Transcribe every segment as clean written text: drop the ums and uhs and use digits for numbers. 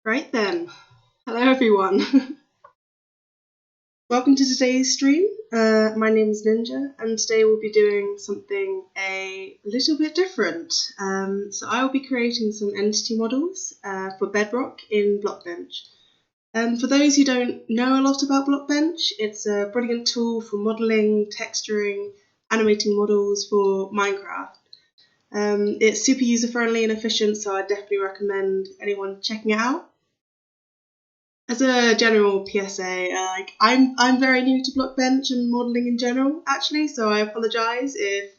Right then, hello everyone. Welcome to today's stream. My name is Ninja, and today we'll be doing something a little bit different. So I will be creating some entity models for Bedrock in Blockbench. For those who don't know a lot about Blockbench, it's a brilliant tool for modeling, texturing, animating models for Minecraft. It's super user-friendly and efficient, so I definitely recommend anyone checking it out. As a general PSA, I'm very new to Blockbench and modelling in general, actually, so I apologise if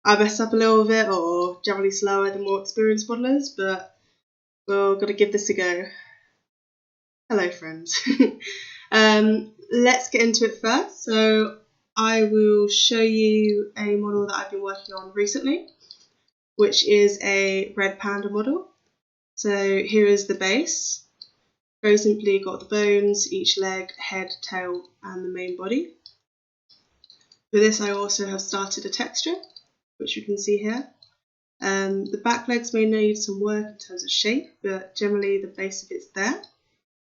I mess up a little bit or generally slower than more experienced modelers, but we're gonna give this a go. Hello, friends. Let's get into it first. So I will show you a model that I've been working on recently, which is a red panda model. So here is the base. Very simply got the bones, each leg, head, tail, and the main body. For this I also have started a texture, which you can see here. The back legs may need some work in terms of shape, but generally the base of it's there.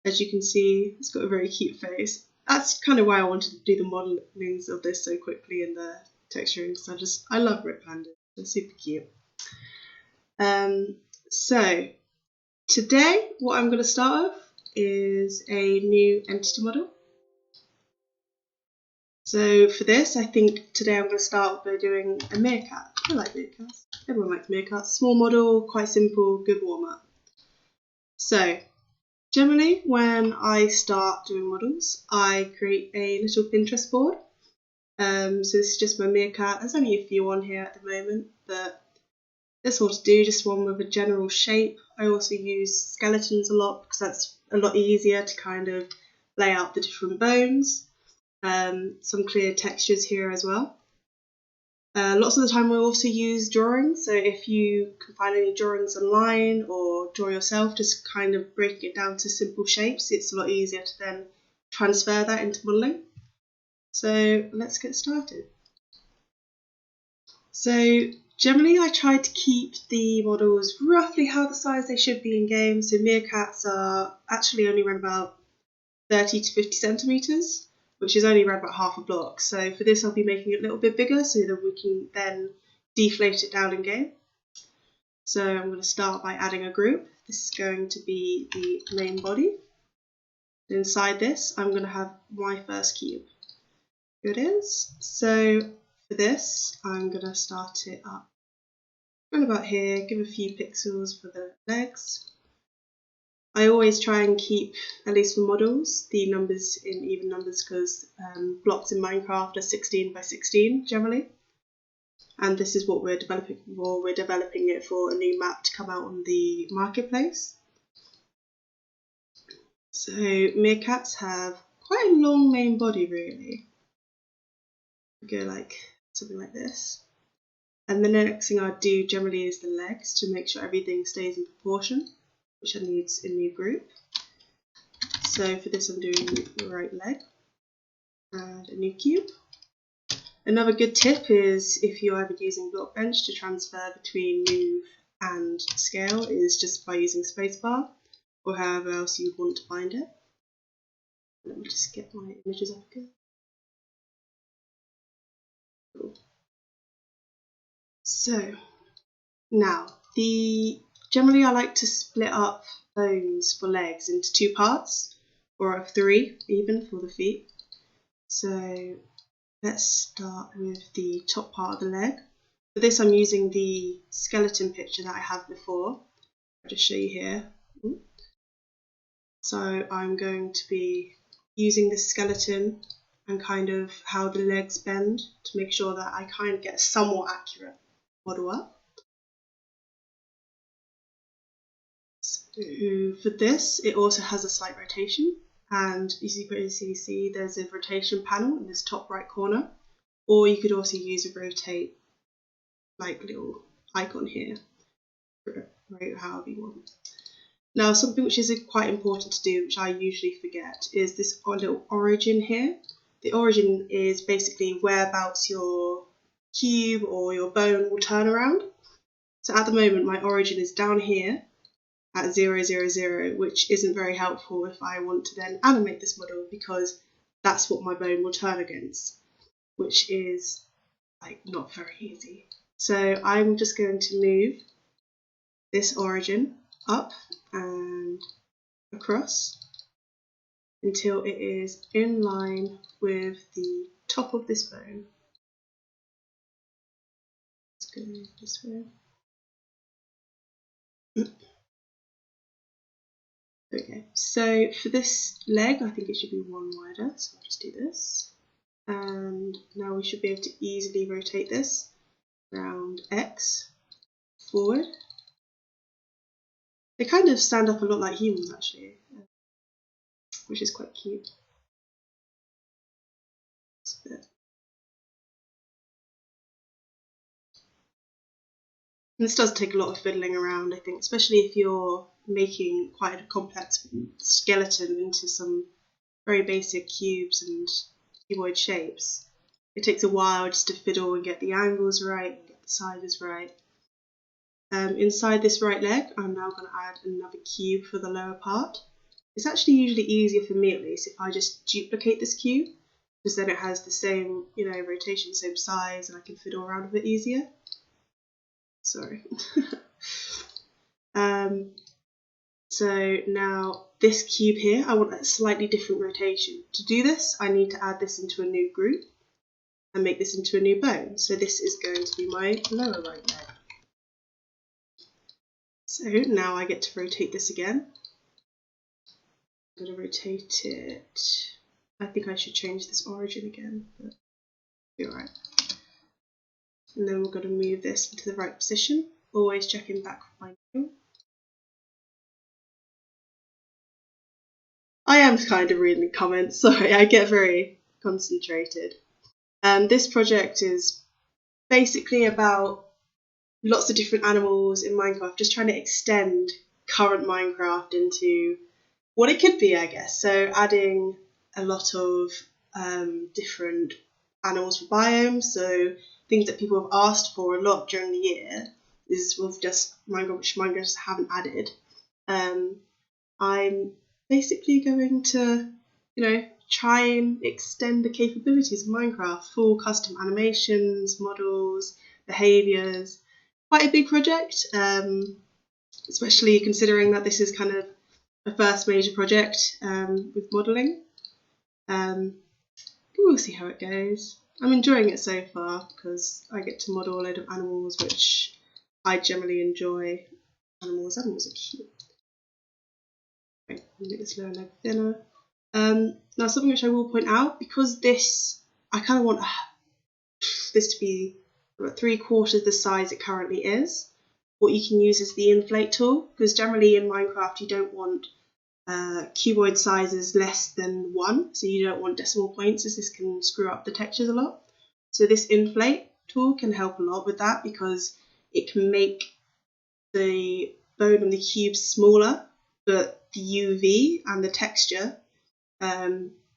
As you can see, it's got a very cute face. That's kind of why I wanted to do the modelings of this so quickly and the texturing, because I love red pandas. They're super cute. So today what I'm going to start off is a new entity model. So for this, I think today I'm going to start by doing a meerkat. I like meerkats. Everyone likes meerkats. Small model, quite simple, good warm up. So generally when I start doing models, I create a little Pinterest board. So this is just my meerkat. There's only a few on here at the moment, but this will do, just one with a general shape. I also use skeletons a lot because that's a lot easier to kind of lay out the different bones. Some clear textures here as well. Lots of the time I also use drawings, so if you can find any drawings online or draw yourself, just kind of breaking it down to simple shapes, it's a lot easier to then transfer that into modelling. So let's get started. So generally I try to keep the models roughly how the size they should be in game. So meerkats are actually only around about 30 to 50 centimetres, which is only around about half a block. So for this I'll be making it a little bit bigger so that we can then deflate it down in game. So I'm going to start by adding a group. This is going to be the main body. Inside this I'm going to have my first cube. Here it is. So for this I'm going to start it up around about here, give a few pixels for the legs. I always try and keep, at least for models, the numbers in even numbers because blocks in Minecraft are 16 by 16 generally. And this is what we're developing for. We're developing it for a new map to come out on the marketplace. So meerkats have quite a long main body really. We go like something like this. And the next thing I do generally is the legs to make sure everything stays in proportion, which I need a new group. So for this I'm doing the right leg and a new cube. Another good tip is if you're ever using Blockbench to transfer between move and scale is just by using spacebar or however else you want to find it. Let me just get my images up again. Cool. So now generally I like to split up bones for legs into two parts or three even for the feet. So let's start with the top part of the leg. For this I'm using the skeleton picture that I had before. I'll just show you here. So I'm going to be using the skeleton and kind of how the legs bend to make sure that I kind of get a somewhat accurate model up. So for this it also has a slight rotation, and as you can see there's a rotation panel in this top right corner, or you could also use a rotate like little icon here, right, however you want. Now something which is quite important to do, which I usually forget, is this little origin here. The origin is basically whereabouts your cube or your bone will turn around. So at the moment my origin is down here, at 0, 0, 0, which isn't very helpful if I want to then animate this model, because that's what my bone will turn against, which is like not very easy. So I'm just going to move this origin up and across until it is in line with the top of this bone. Let's go this way. Okay, so for this leg, I think it should be one wider, so I'll just do this. And now we should be able to easily rotate this around X forward. They kind of stand up a lot like humans actually, which is quite cute. And this does take a lot of fiddling around, I think, especially if you're making quite a complex skeleton into some very basic cubes and cuboid shapes. It takes a while just to fiddle and get the angles right and get the sizes right. Inside this right leg, I'm now going to add another cube for the lower part. It's actually usually easier for me, at least, if I just duplicate this cube, because then it has the same, rotation, same size, and I can fiddle around with it easier. Sorry. So now this cube here, I want a slightly different rotation. To do this, I need to add this into a new group and make this into a new bone. So this is going to be my lower right leg. So now I get to rotate this again. I'm going to rotate it. I think I should change this origin again, but it'll be alright. And then we're going to move this into the right position, always checking back with my nail. I am kind of reading the comments, sorry, I get very concentrated. This project is basically about lots of different animals in Minecraft, just trying to extend current Minecraft into what it could be, I guess. So adding a lot of different animals for biomes, so things that people have asked for a lot during the year is just Minecraft, which Minecraft just haven't added. I'm basically going to, try and extend the capabilities of Minecraft, full custom animations, models, behaviours. Quite a big project, especially considering that this is kind of a first major project with modelling. We'll see how it goes. I'm enjoying it so far because I get to model a load of animals, which I generally enjoy. Animals are cute. Right, I'll make this lower leg thinner. Now something which I will point out, because I kind of want this to be about 3/4 the size it currently is. What you can use is the inflate tool, because generally in Minecraft you don't want cuboid sizes less than 1, so you don't want decimal points, as this can screw up the textures a lot. So this inflate tool can help a lot with that, because it can make the bone and the cube smaller, but the UV and the texture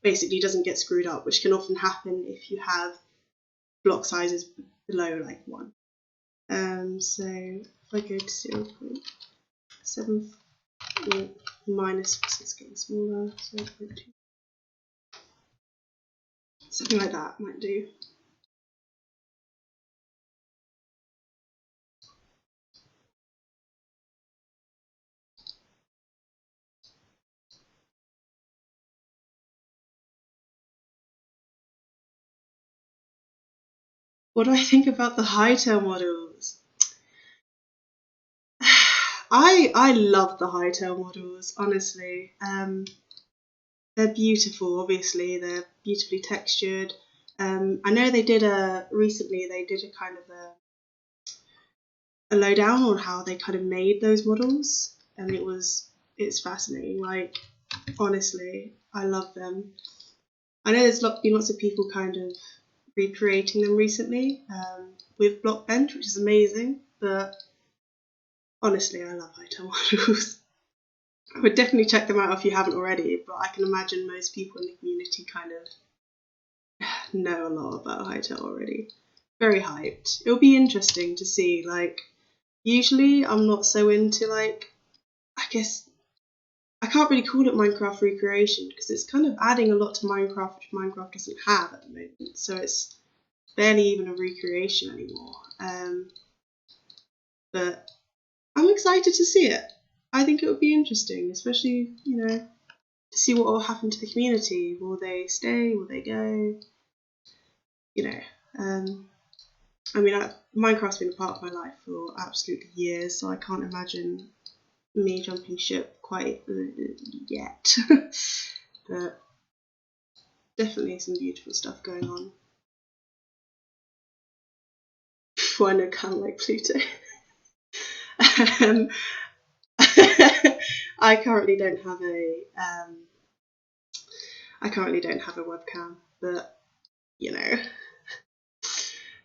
basically doesn't get screwed up, which can often happen if you have block sizes below like 1. So if I go to 0.7 or minus, because it's getting smaller, 0.2. Something like that might do. What do I think about the Hytale models? I love the Hytale models, honestly. They're beautiful, obviously. They're beautifully textured. I know recently they did a kind of a lowdown on how they kind of made those models, and it's fascinating. Like, honestly, I love them. I know there's been lots of people kind of recreating them recently with Blockbench, which is amazing, but honestly, I love Hytale models. I would definitely check them out if you haven't already, but I can imagine most people in the community kind of know a lot about Hytale already. Very hyped. It'll be interesting to see, like, usually I'm not so into, like, I guess I can't really call it Minecraft recreation because it's kind of adding a lot to Minecraft, which Minecraft doesn't have at the moment. So it's barely even a recreation anymore. But I'm excited to see it. I think it would be interesting, especially, to see what will happen to the community. Will they stay? Will they go? Minecraft's been a part of my life for absolutely years, so I can't imagine me jumping ship quite yet. But definitely some beautiful stuff going on. Why no kind of like Pluto? I currently don't have a webcam, but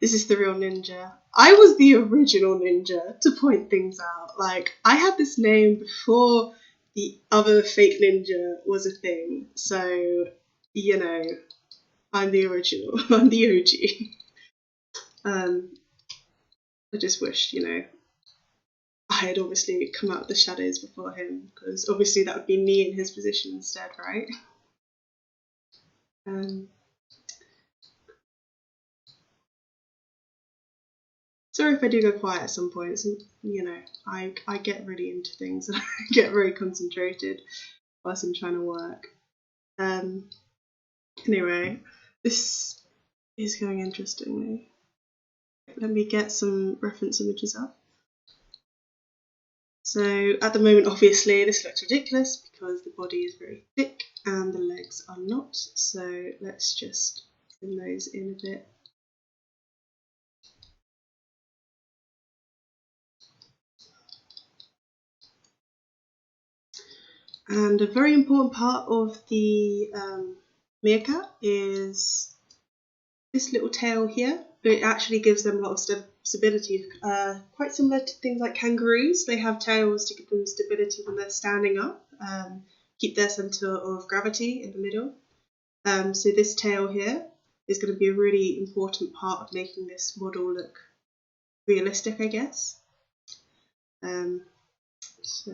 this is the real ninja. I was the original ninja to point things out. Like, I had this name before the other fake ninja was a thing. So, I'm the original. I'm the OG. I just wished, I had obviously come out of the shadows before him, because obviously that would be me in his position instead, right? Sorry if I do go quiet at some points. I get really into things and I get very concentrated whilst I'm trying to work. Anyway, this is going interestingly. Let me get some reference images up. So at the moment, obviously, this looks ridiculous because the body is very thick and the legs are not. So let's just trim those in a bit. And a very important part of the meerkat is this little tail here. It actually gives them a lot of stability, quite similar to things like kangaroos. They have tails to give them stability when they're standing up, keep their centre of gravity in the middle. So this tail here is going to be a really important part of making this model look realistic, I guess. So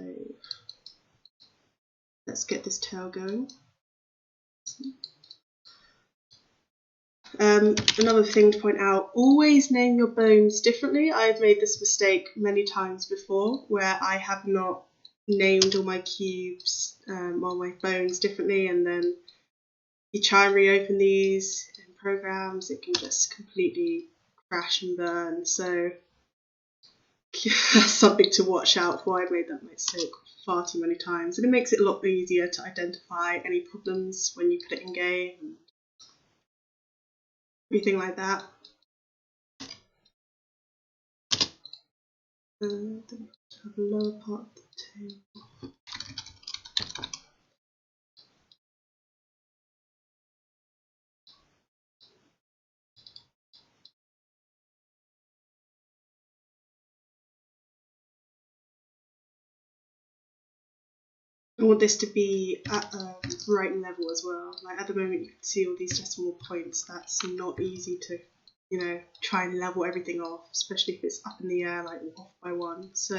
let's get this tail going. Another thing to point out, always name your bones differently. I've made this mistake many times before where I have not named all my cubes or my bones differently, and then you try and reopen these in programs, it can just completely crash and burn. So that's something to watch out for. I've made that mistake far too many times, and it makes it a lot easier to identify any problems when you put it in game and everything like that. And then have the lower part of the tail. I want this to be at a right level as well. Like at the moment you can see all these decimal points. That's not easy to, try and level everything off, especially if it's up in the air, like off by one. So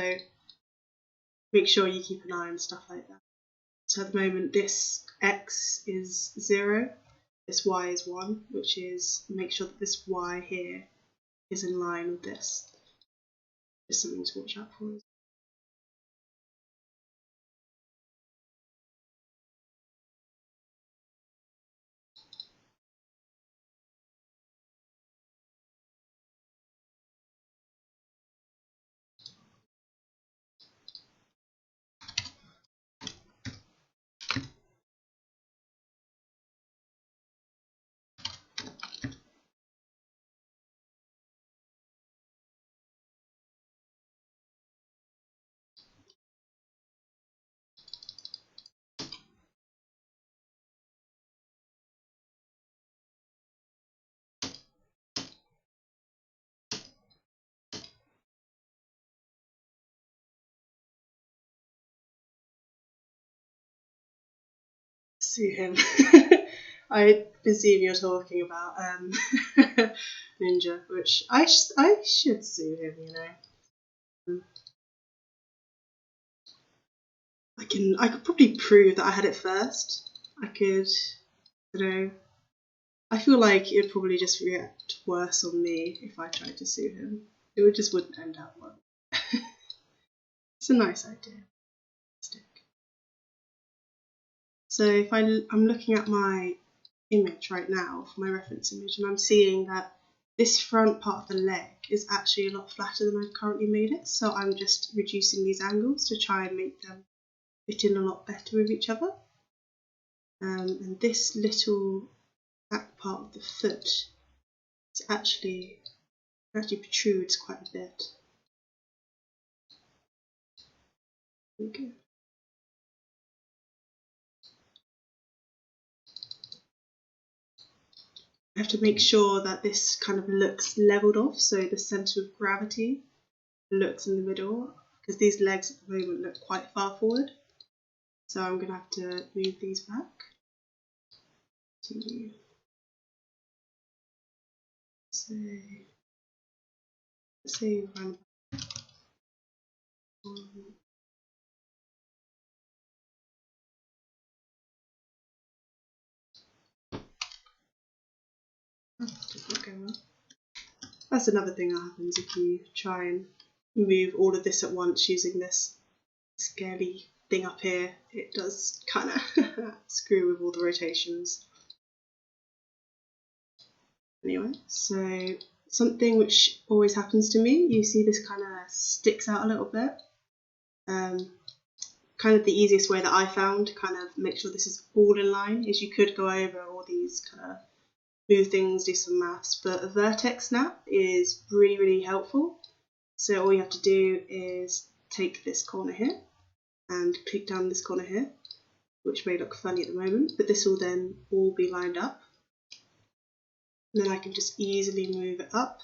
make sure you keep an eye on stuff like that. So at the moment this X is 0, this Y is 1, which is make sure that this Y here is in line with this. Just something to watch out for. Sue him. I presume you're talking about Ninja, which I should sue him, I could probably prove that I had it first. I don't know. I feel like it'd probably just react worse on me if I tried to sue him. It just wouldn't end up well. It's a nice idea. So if I'm looking at my image right now for my reference image, and I'm seeing that this front part of the leg is actually a lot flatter than I've currently made it. So I'm just reducing these angles to try and make them fit in a lot better with each other. And this little back part of the foot is actually protrudes quite a bit. There we go. I have to make sure that this kind of looks leveled off, so the centre of gravity looks in the middle, because these legs at the moment look quite far forward. So I'm going to have to move these back. So let's say around That's another thing that happens if you try and move all of this at once using this scaly thing up here. It does kind of screw with all the rotations. Anyway, so something which always happens to me, you see this kind of sticks out a little bit. Kind of the easiest way that I found to kind of make sure this is all in line is you could go over all these kind of move things, do some maths, but a vertex snap is really, really helpful. So all you have to do is take this corner here and click down this corner here, which may look funny at the moment, but this will then all be lined up. And then I can just easily move it up.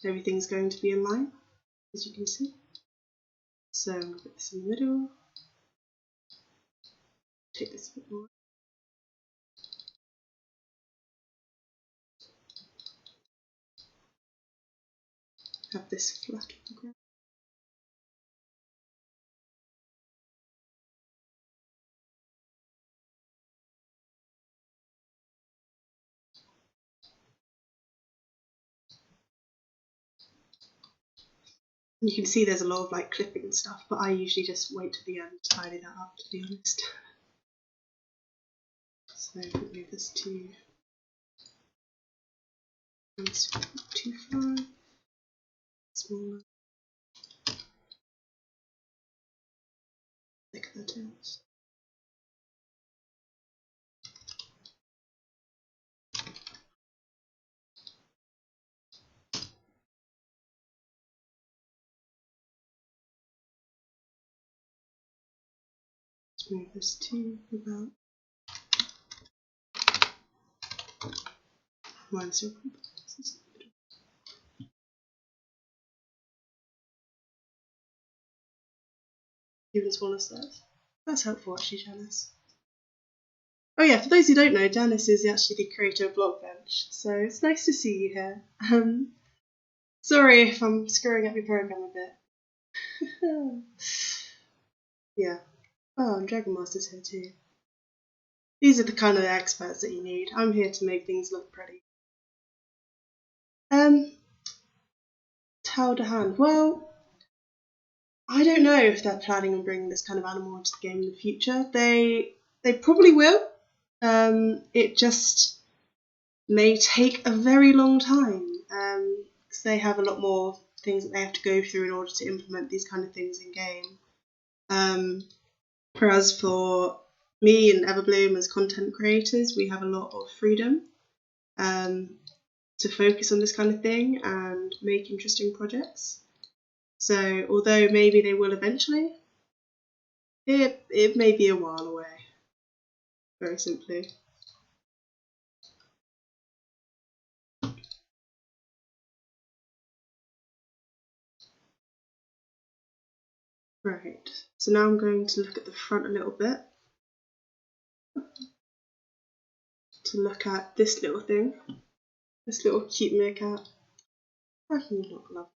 Everything's going to be in line, as you can see. So I'm going to put this in the middle. Take this a bit more. Have this flat on the ground. You can see there's a lot of like clipping and stuff, but I usually just wait till the end to tidy that up, to be honest. So move this to 1.25, smaller, thicker the tails. Let's move this to about 1.05. Even smaller size. That's helpful actually, Janice. Oh yeah, for those who don't know, Janice is actually the creator of Blogbench, so it's nice to see you here. Sorry if I'm screwing up your program a bit. Yeah. Oh, and Dragon Master's here too. These are the kind of experts that you need. I'm here to make things look pretty. Towel to hand. Well, I don't know if they're planning on bringing this kind of animal into the game in the future. They probably will. It just may take a very long time because they have a lot more things that they have to go through in order to implement these kind of things in game. Whereas for me and Everbloom as content creators, we have a lot of freedom to focus on this kind of thing and make interesting projects. So although maybe they will eventually, it may be a while away, very simply. Right, so now I'm going to look at the front a little bit to look at this little thing, this little cute meerkat. I can look lovely.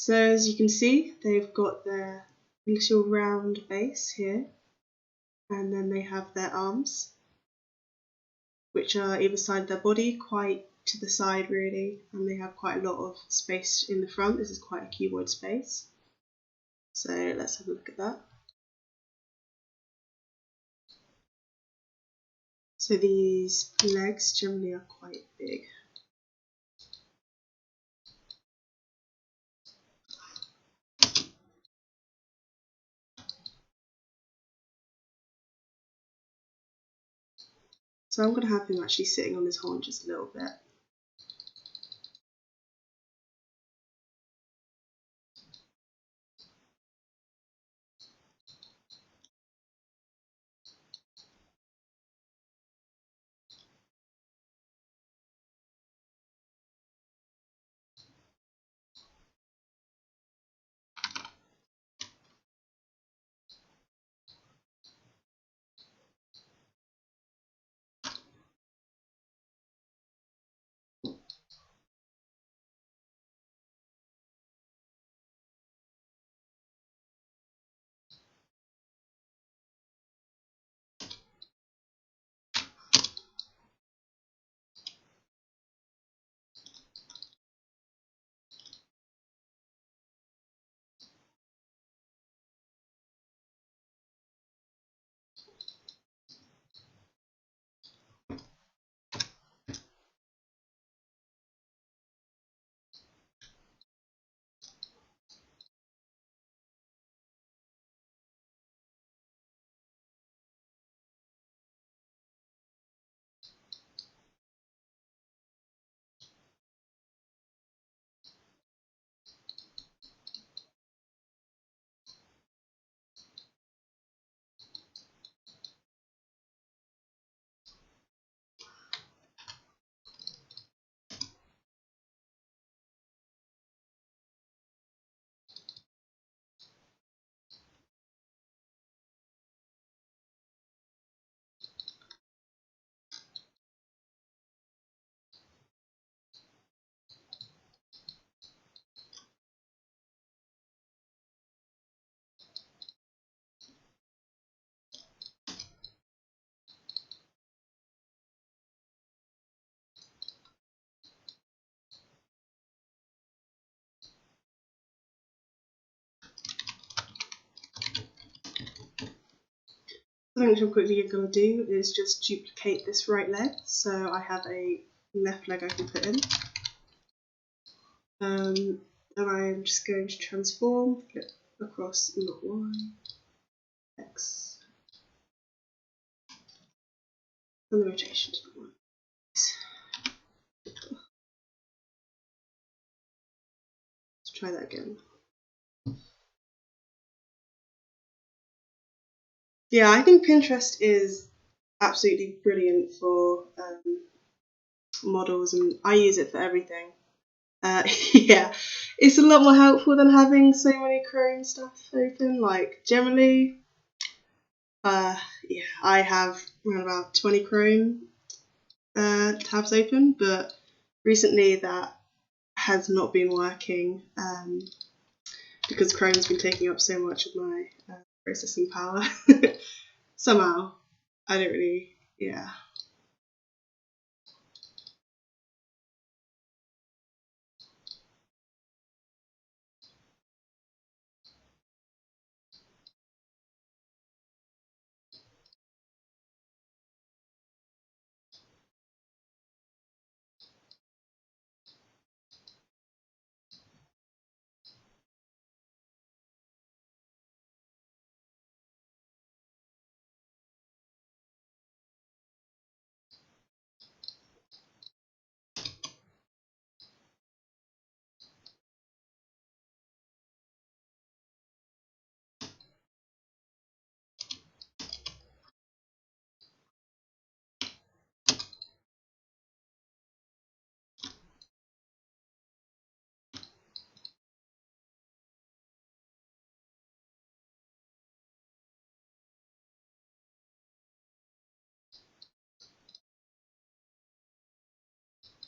So as you can see, they've got their little round base here, and then they have their arms, which are either side of their body, quite to the side really, and they have quite a lot of space in the front. This is quite a cuboid space. So let's have a look at that. So these legs generally are quite big. So I'm going to have him actually sitting on his haunches a little bit. Something which I'm quickly going to do is just duplicate this right leg. So I have a left leg I can put in. And I'm just going to transform, flip across, not Y, X, and the rotation to the Y. Let's try that again. Yeah, I think Pinterest is absolutely brilliant for models, and I use it for everything. Yeah, it's a lot more helpful than having so many Chrome stuff open. Like generally, yeah, I have around about 20 Chrome tabs open, but recently that has not been working because Chrome's been taking up so much of my processing power. Somehow, I don't really, yeah.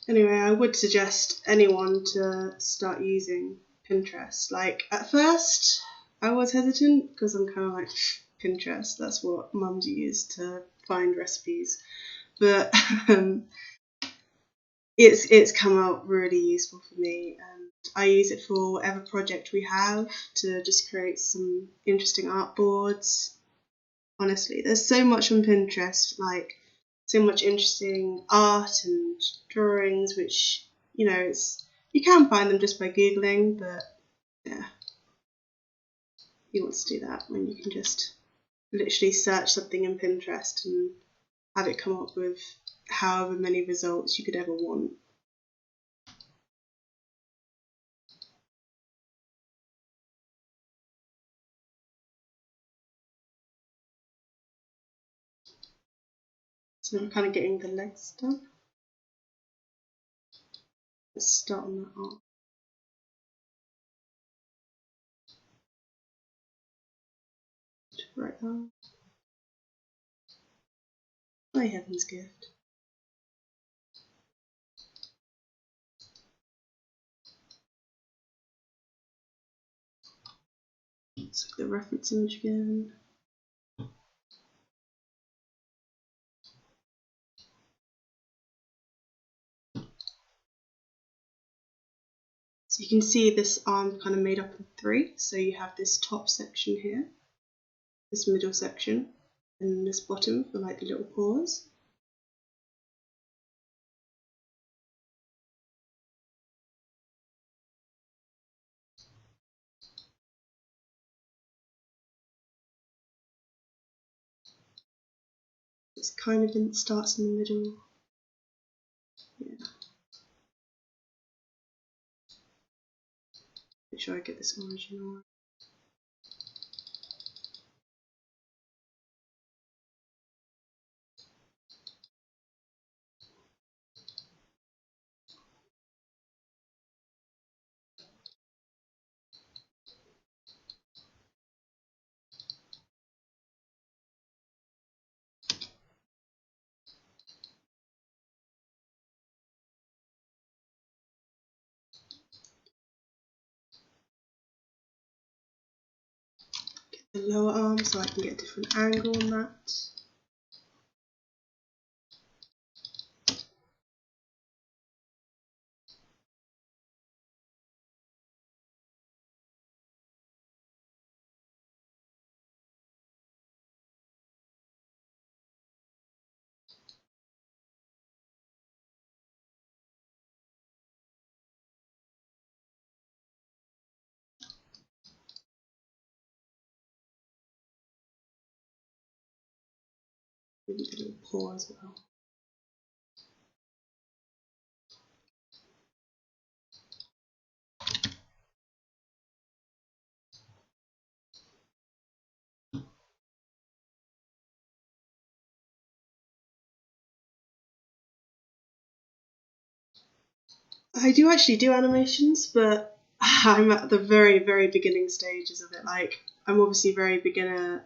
Anyway, I would suggest anyone to start using Pinterest. Like, at first, I was hesitant because I'm kind of like, Pinterest, that's what mums use to find recipes. But it's come out really useful for me, and I use it for whatever project we have to just create some interesting art boards. Honestly, there's so much on Pinterest, like so much interesting art and drawings, which, you know, you can find them just by Googling, but yeah, who wants to do that when you can just literally search something in Pinterest and have it come up with however many results you could ever want. So I'm kind of getting the legs done. Let's start on that arm. Right arm. My heaven's gift. Let's look at the reference image again. So you can see this arm kind of made up of three. So you have this top section here, this middle section, and this bottom for like the little paws. It's kind of starts in the middle. Yeah. Make sure I get this original one. The lower arm so I can get a different angle on that. Maybe a little paw as well. I do actually do animations, but I'm at the very, very beginning stages of it. Like, I'm obviously very beginner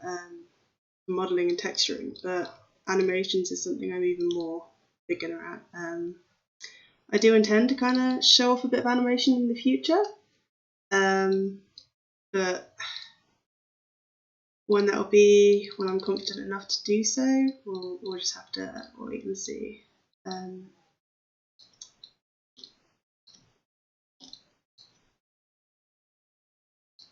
modelling and texturing, but animations is something I'm even more beginner at. I do intend to kind of show off a bit of animation in the future, but when that'll be, when I'm confident enough to do so, we'll just have to wait and see.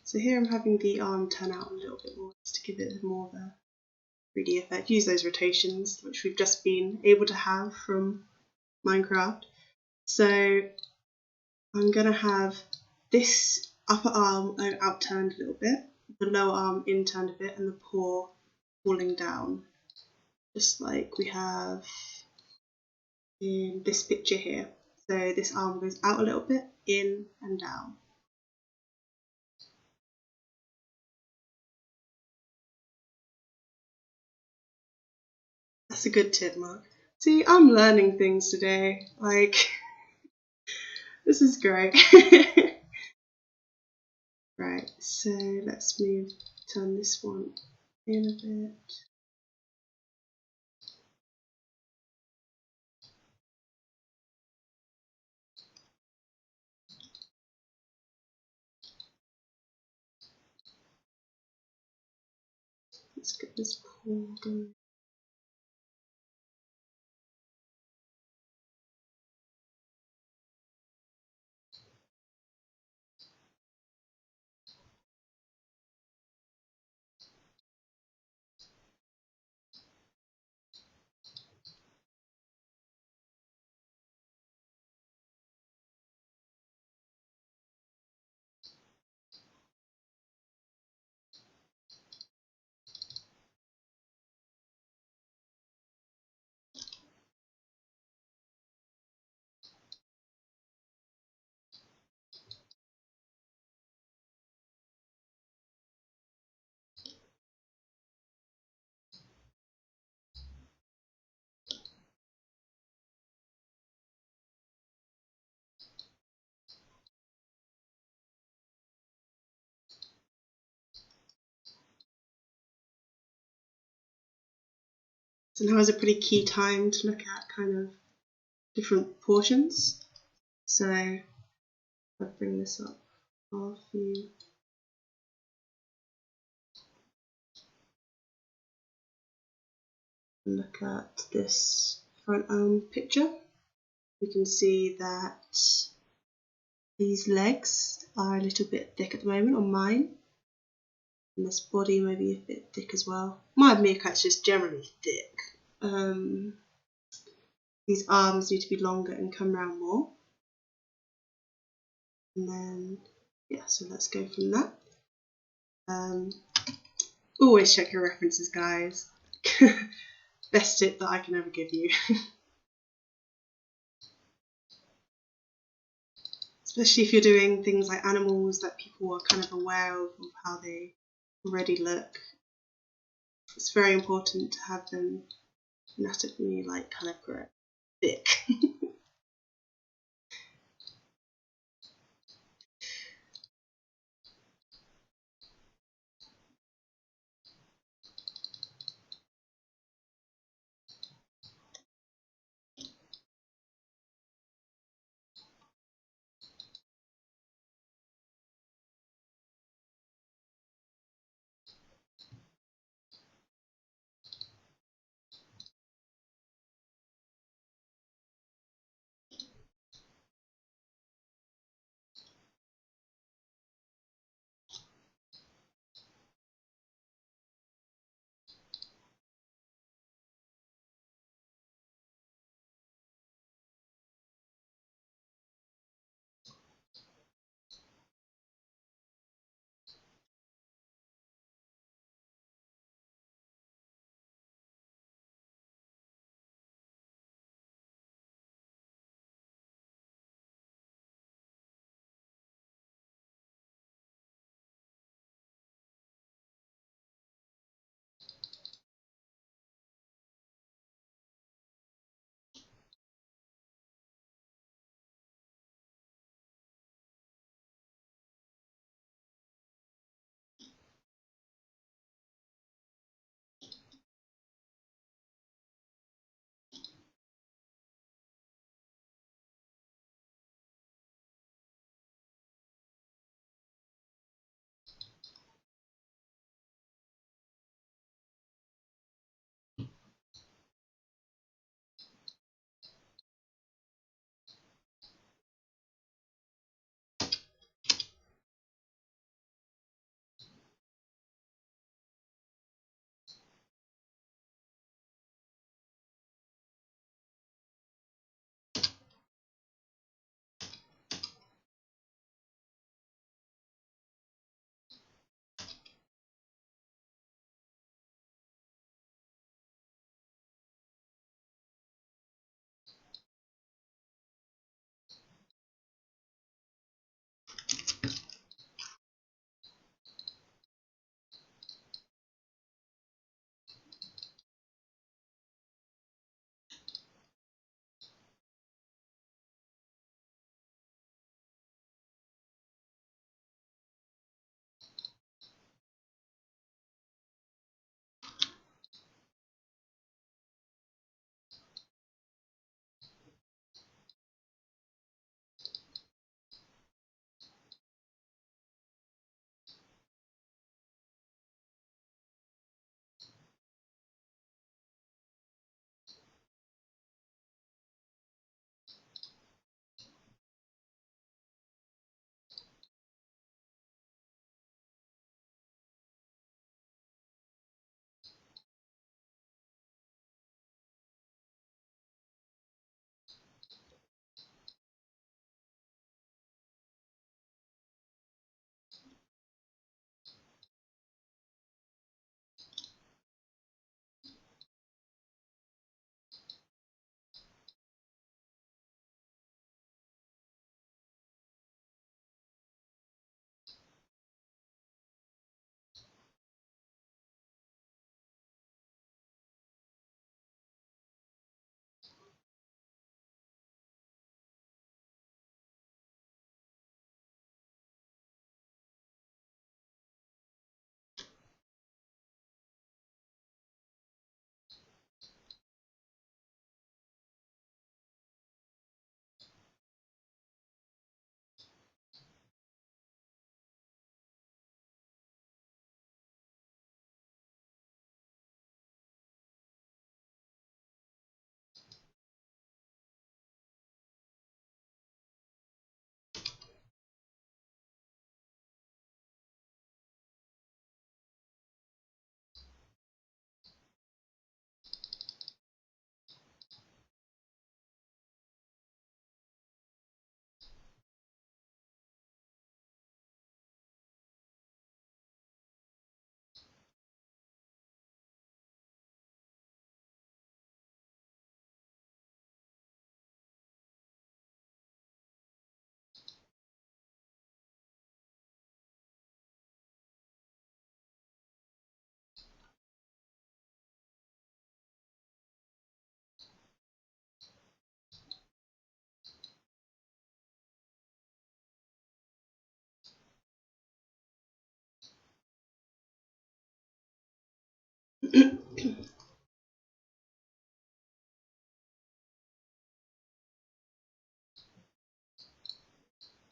So here I'm having the arm turn out a little bit more, just to give it more of a 3D effect. Use those rotations, which we've just been able to have from Minecraft. So I'm going to have this upper arm outturned a little bit, the lower arm inturned a bit, and the paw falling down, just like we have in this picture here. So this arm goes out a little bit, in and down. That's a good tip, Mark. See, I'm learning things today. Like, this is great. Right, so let's turn this one in a bit. Let's get this paw going. So now is a pretty key time to look at kind of different portions. So I'll bring this up half view. Look at this front arm picture. You can see that these legs are a little bit thick at the moment on mine. And this body may be a bit thick as well. My meerkat's just generally thick. These arms need to be longer and come round more. And then, yeah, so let's go from that. Always check your references, guys. Best tip that I can ever give you. Especially if you're doing things like animals that people are kind of aware of how they already look. It's very important to have them anatomically like kind of correct, thick.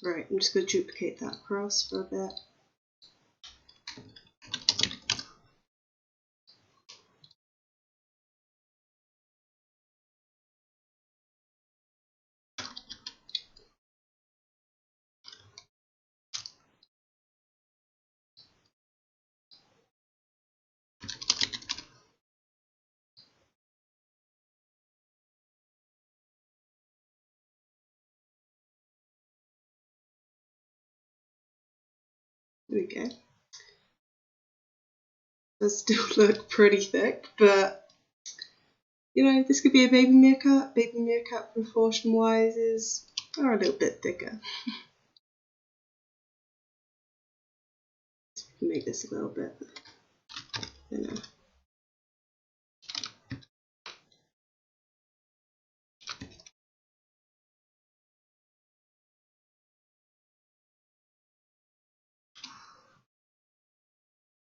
Right, I'm just going to duplicate that across for a bit. There we go. Does still look pretty thick, but you know, this could be a baby meerkat. Baby meerkat proportion-wise are a little bit thicker. So we can make this a little bit thinner.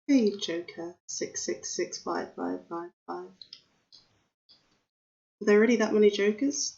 Hey Joker, 6665555. Are there really that many Jokers?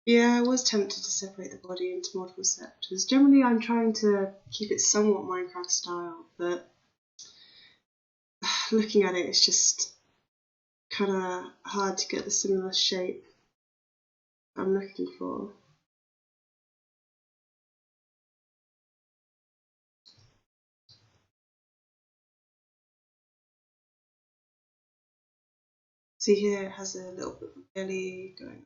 Yeah, I was tempted to separate the body into multiple sectors. Generally, I'm trying to keep it somewhat Minecraft style, but looking at it, it's just kind of hard to get the similar shape I'm looking for. See here, it has a little bit of belly going.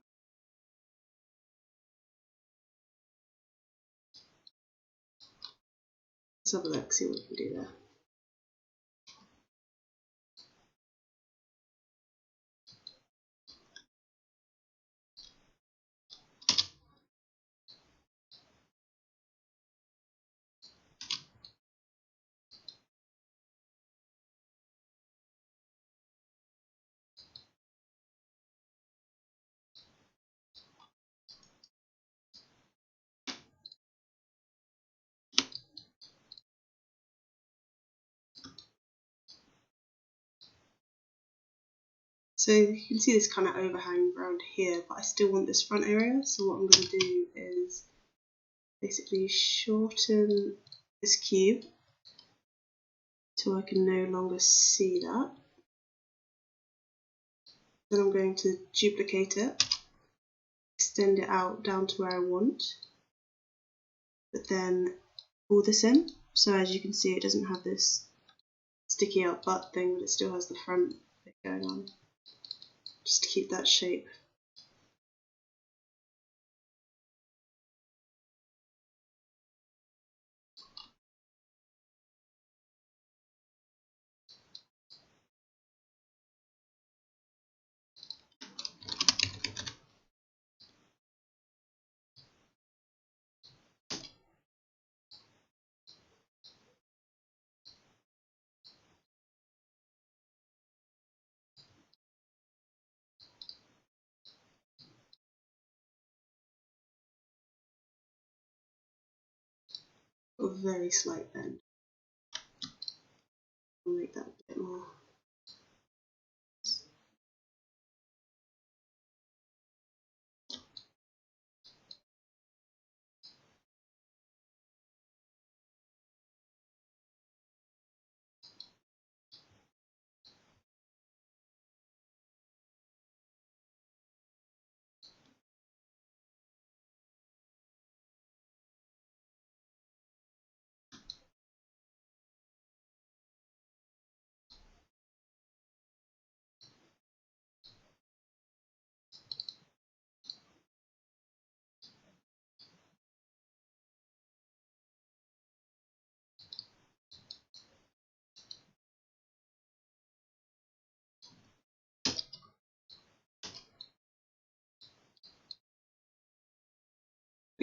Let's have a look, see what we can do there. So you can see this kind of overhang around here, but I still want this front area. So what I'm going to do is basically shorten this cube till I can no longer see that. Then I'm going to duplicate it, extend it out down to where I want, but then pull this in. So as you can see, it doesn't have this sticky out butt thing, but it still has the front bit going on, just to keep that shape. A very slight bend. I'll make that a bit more.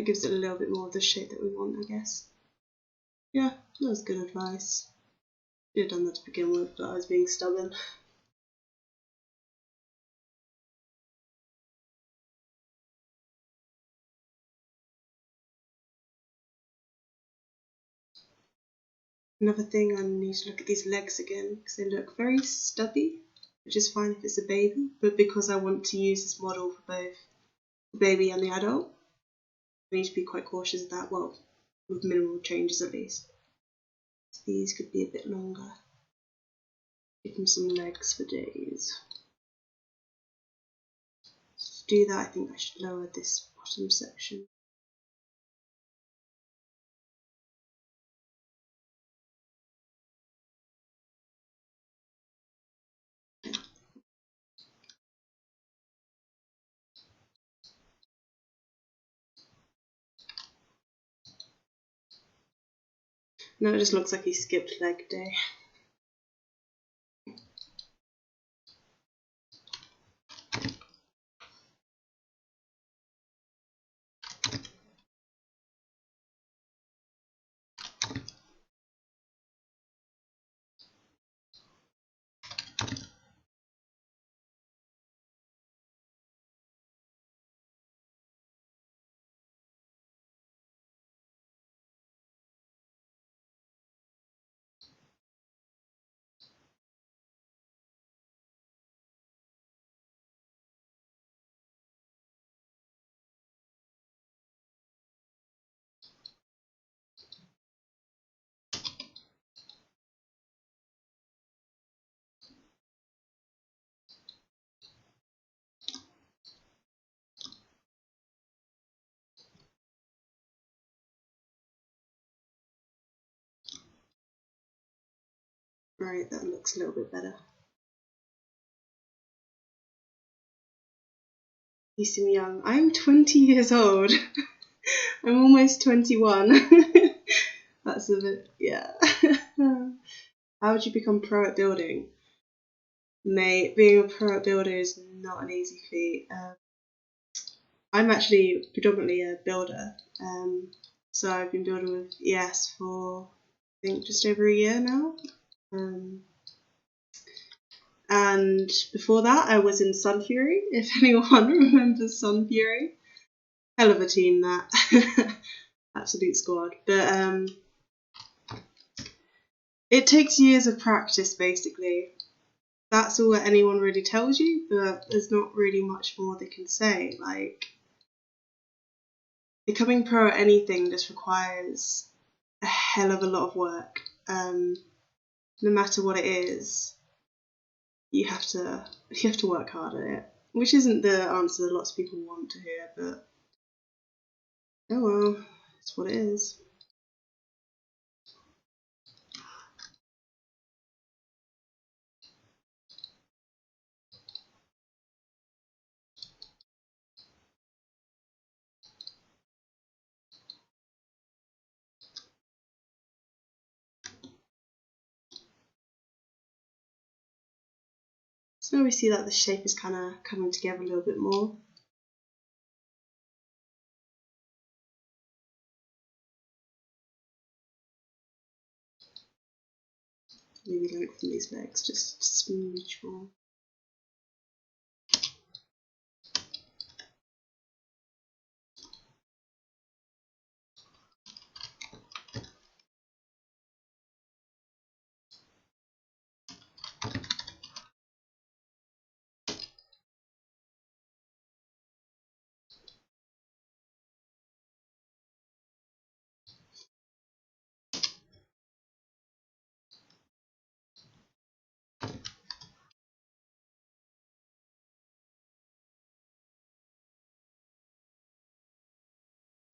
That gives it a little bit more of the shape that we want, I guess. Yeah, that was good advice. Should have done that to begin with, but I was being stubborn. Another thing, I need to look at these legs again because they look very stubby, which is fine if it's a baby, but because I want to use this model for both the baby and the adult, I need to be quite cautious of that, well, with minimal changes at least. So these could be a bit longer. Give them some legs for days. To do that, I think I should lower this bottom section. No, it just looks like he skipped leg day. Right, that looks a little bit better. You seem young. I'm 20 years old. I'm almost 21. That's a bit, yeah. How would you become pro at building? Mate, being a pro at builder is not an easy feat. I'm actually predominantly a builder. So I've been building with ES for, I think, just over a year now. And before that, I was in Sun Fury, if anyone remembers Sun Fury. Hell of a team, that. Absolute squad. But it takes years of practice, basically. That's all that anyone really tells you, but there's not really much more they can say. Like, becoming pro at anything just requires a hell of a lot of work. No matter what it is, you have to work hard at it, which isn't the answer that lots of people want to hear, but oh well, it's what it is. So now we see that the shape is kind of coming together a little bit more. Maybe lengthen these legs just a smooch more.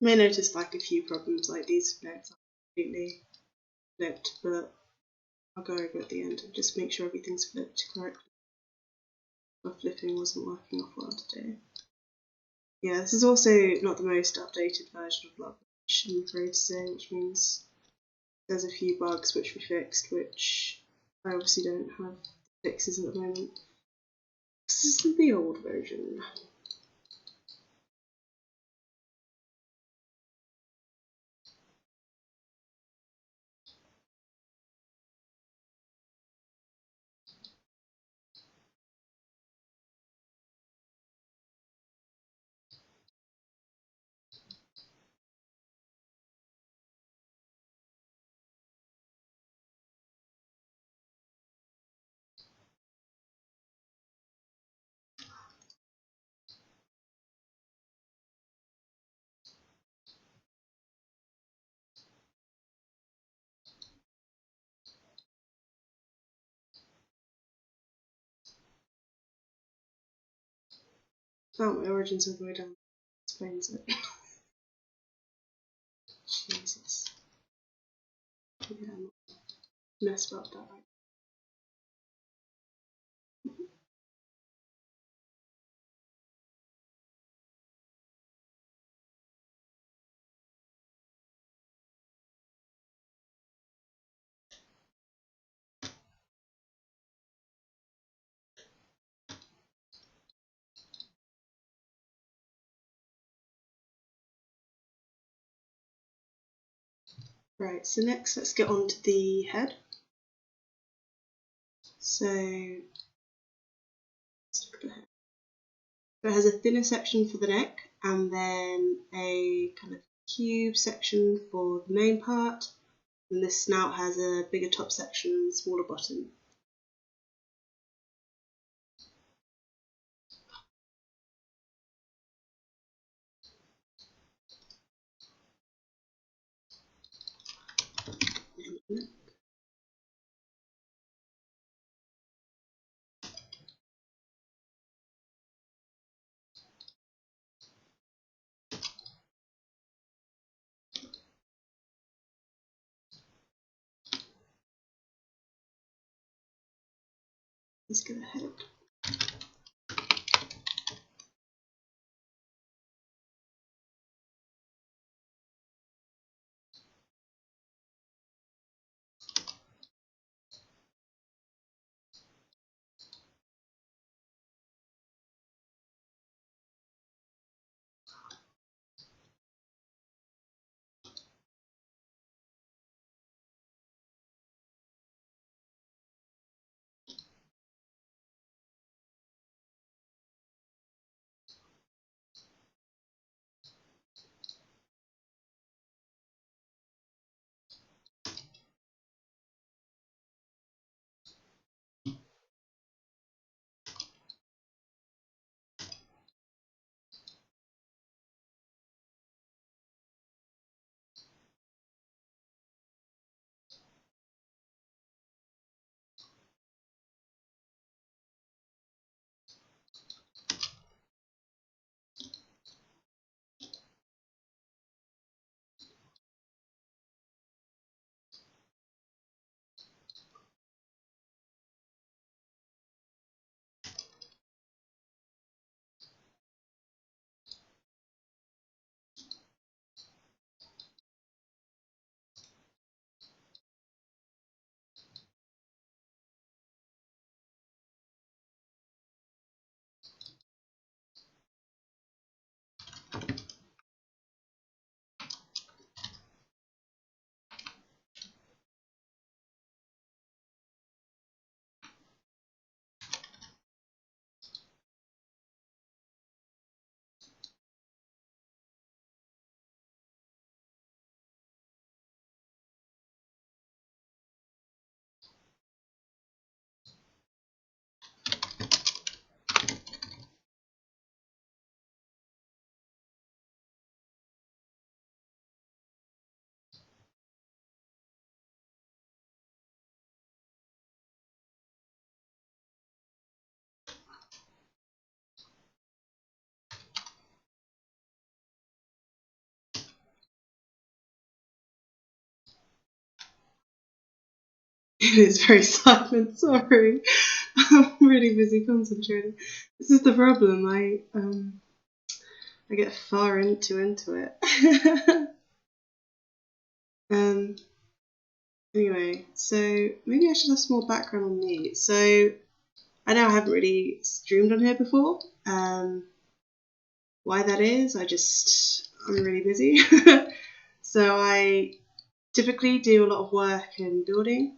You may notice like a few problems, like these legs are completely flipped, but I'll go over at the end and just make sure everything's flipped correctly. My flipping wasn't working off well today. Yeah, this is also not the most updated version of Love, I'm afraid to say, which means there's a few bugs which we fixed, which I obviously don't have fixes at the moment. This is the old version. found my origins all the way down. Explains it. Jesus. Yeah, I'm not messed up that right. Right, so next let's get on to the head. So let's look at the head. So it has a thinner section for the neck and then a kind of cube section for the main part, and the snout has a bigger top section and smaller bottom. Let's get the head. It is very silent, sorry. I'm really busy concentrating. This is the problem, I get far into it. Anyway, so maybe I should have some more background on me. So I know I haven't really streamed on here before. Why that is, I'm really busy. So I typically do a lot of work in building.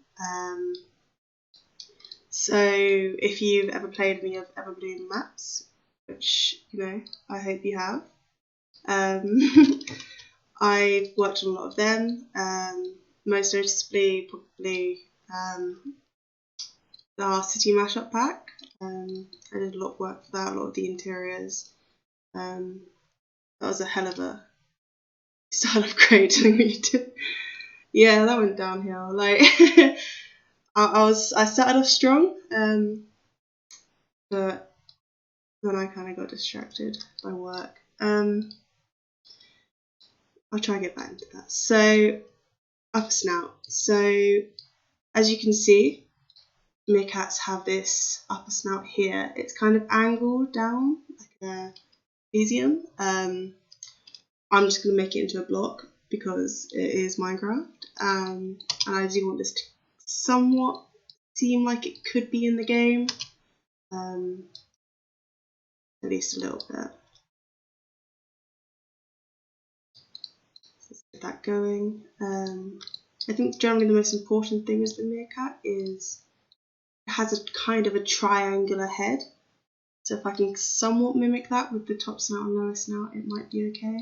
So if you've ever played any of Everbloom maps, which, I hope you have, I've worked on a lot of them. Most noticeably, probably the City Mashup pack. I did a lot of work for that, a lot of the interiors. That was a hell of a start upgrade doing what you did. Yeah, that went downhill. Like I started off strong, but Then I kind of got distracted by work. I'll try and get back into that. So, upper snout. So, as you can see, meerkats have this upper snout here. It's kind of angled down, like a trapezium. I'm just going to make it into a block because it is Minecraft. And I do want this to somewhat seem like it could be in the game. At least a little bit. Let's get that going. I think generally the most important thing with the meerkat is it has a kind of a triangular head. So if I can somewhat mimic that with the top snout and lower snout, it might be okay.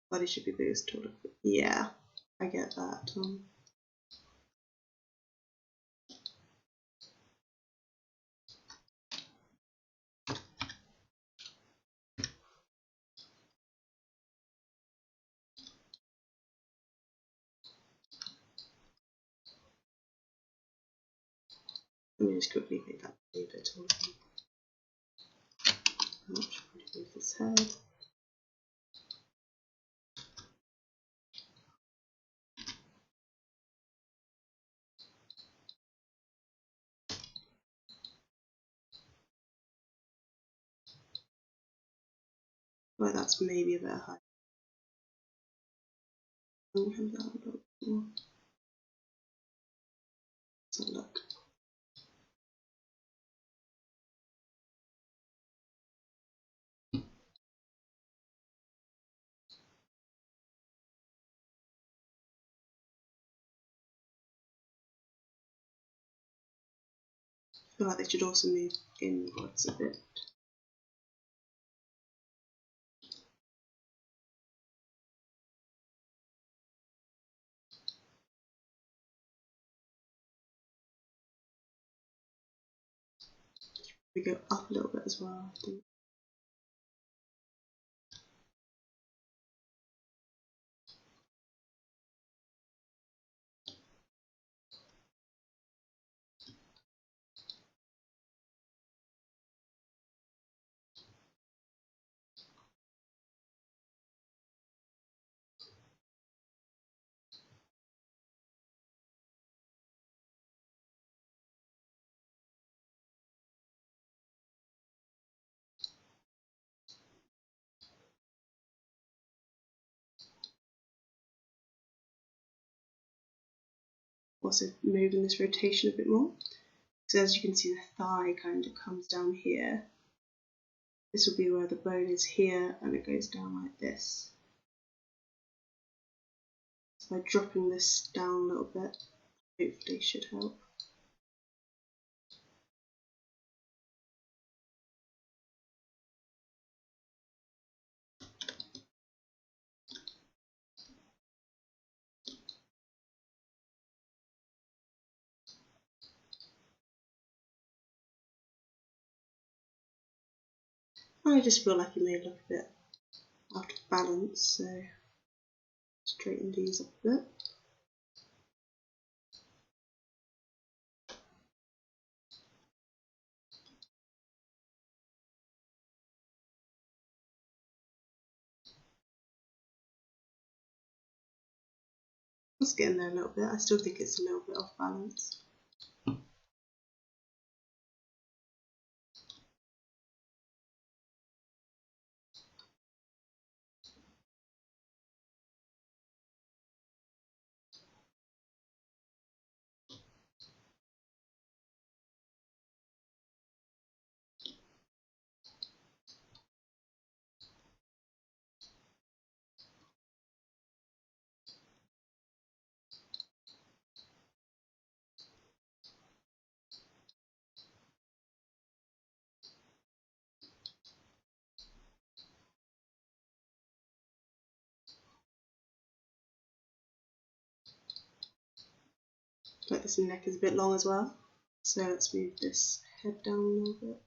Body should be boosted. Yeah, I get that. Let me just quickly make that a bit taller. Much move this head. Well, that's maybe a bit high. I'll have that a little bit more. Let's have a look. I feel like they should also move inwards a bit. We go up a little bit as well, I think. Also moving this rotation a bit more. So as you can see, the thigh kind of comes down here. This will be where the bone is here, and it goes down like this. So by dropping this down a little bit, hopefully should help. I just feel like it may look a bit out of balance, so straighten these up a bit. Let's get in there a little bit. I still think it's a little bit off balance. Like this neck is a bit long as well. So let's move this head down a little bit.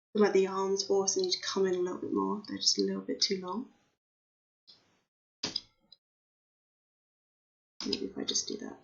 I feel like the arms also need to come in a little bit more. They're just a little bit too long. Maybe if I just do that.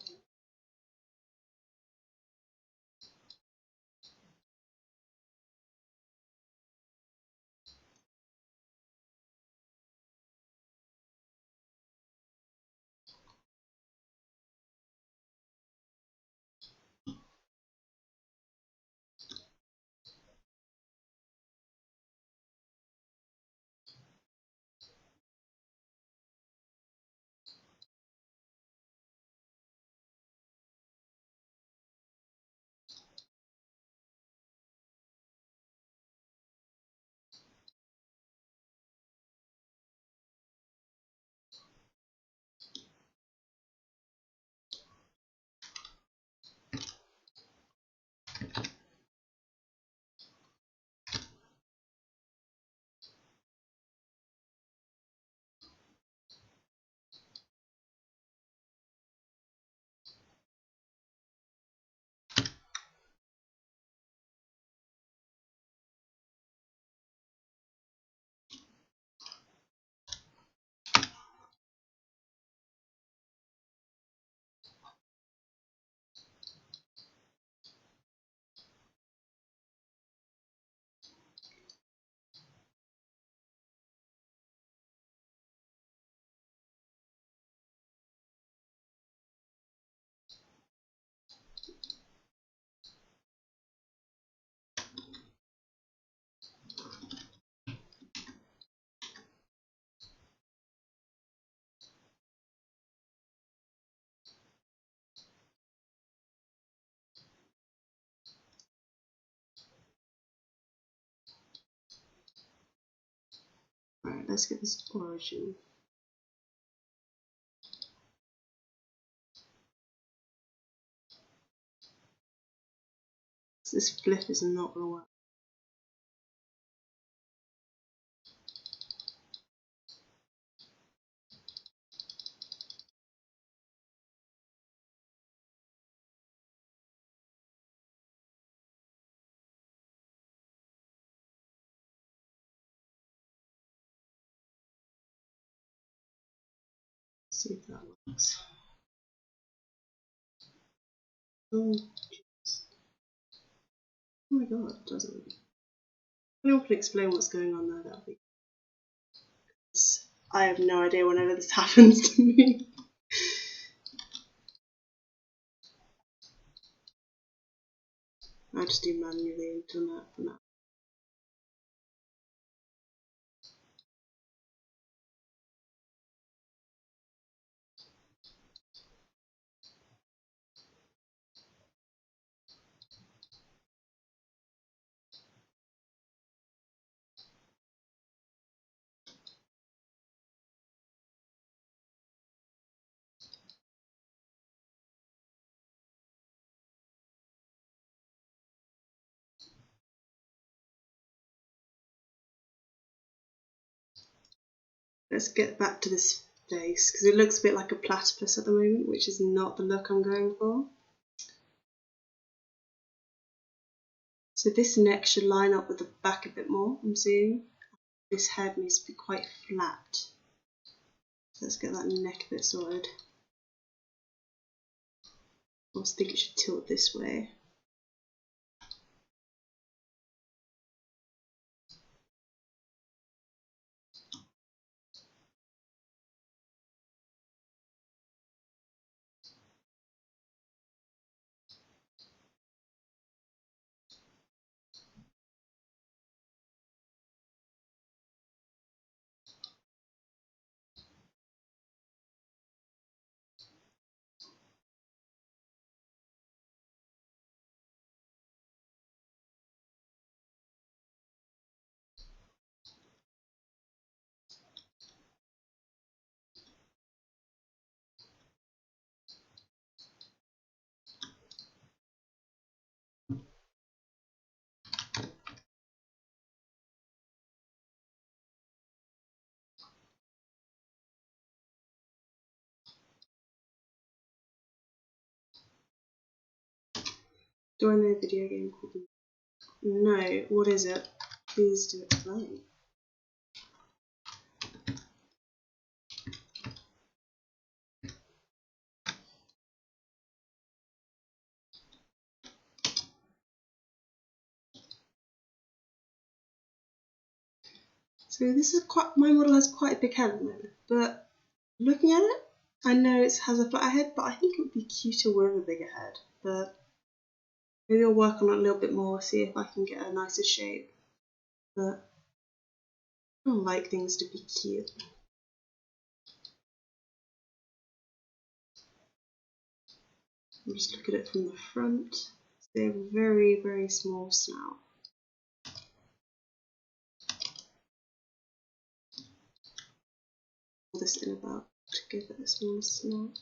Alright, let's get this origin. So this flip is not going to work. Let's see if that works. Oh, oh my god, it doesn't work. If anyone can explain what's going on there, that would be. I have no idea whenever this happens to me. I'll just do manually until that for now. Let's get back to this face, because it looks a bit like a platypus at the moment, which is not the look I'm going for. So this neck should line up with the back a bit more, I'm seeing. This head needs to be quite flat. So let's get that neck a bit sorted. I also think it should tilt this way. Do I know a video game called? No. What is it? Please do explain. So this is my model has quite a big head at the moment, but looking at it, I know it has a flat head, but I think it would be cuter with a bigger head. But maybe I'll work on it a little bit more, see if I can get a nicer shape. But I don't like things to be cute. I'll just look at it from the front. They have a very, very small snout. Pull this in about to give it a small snout.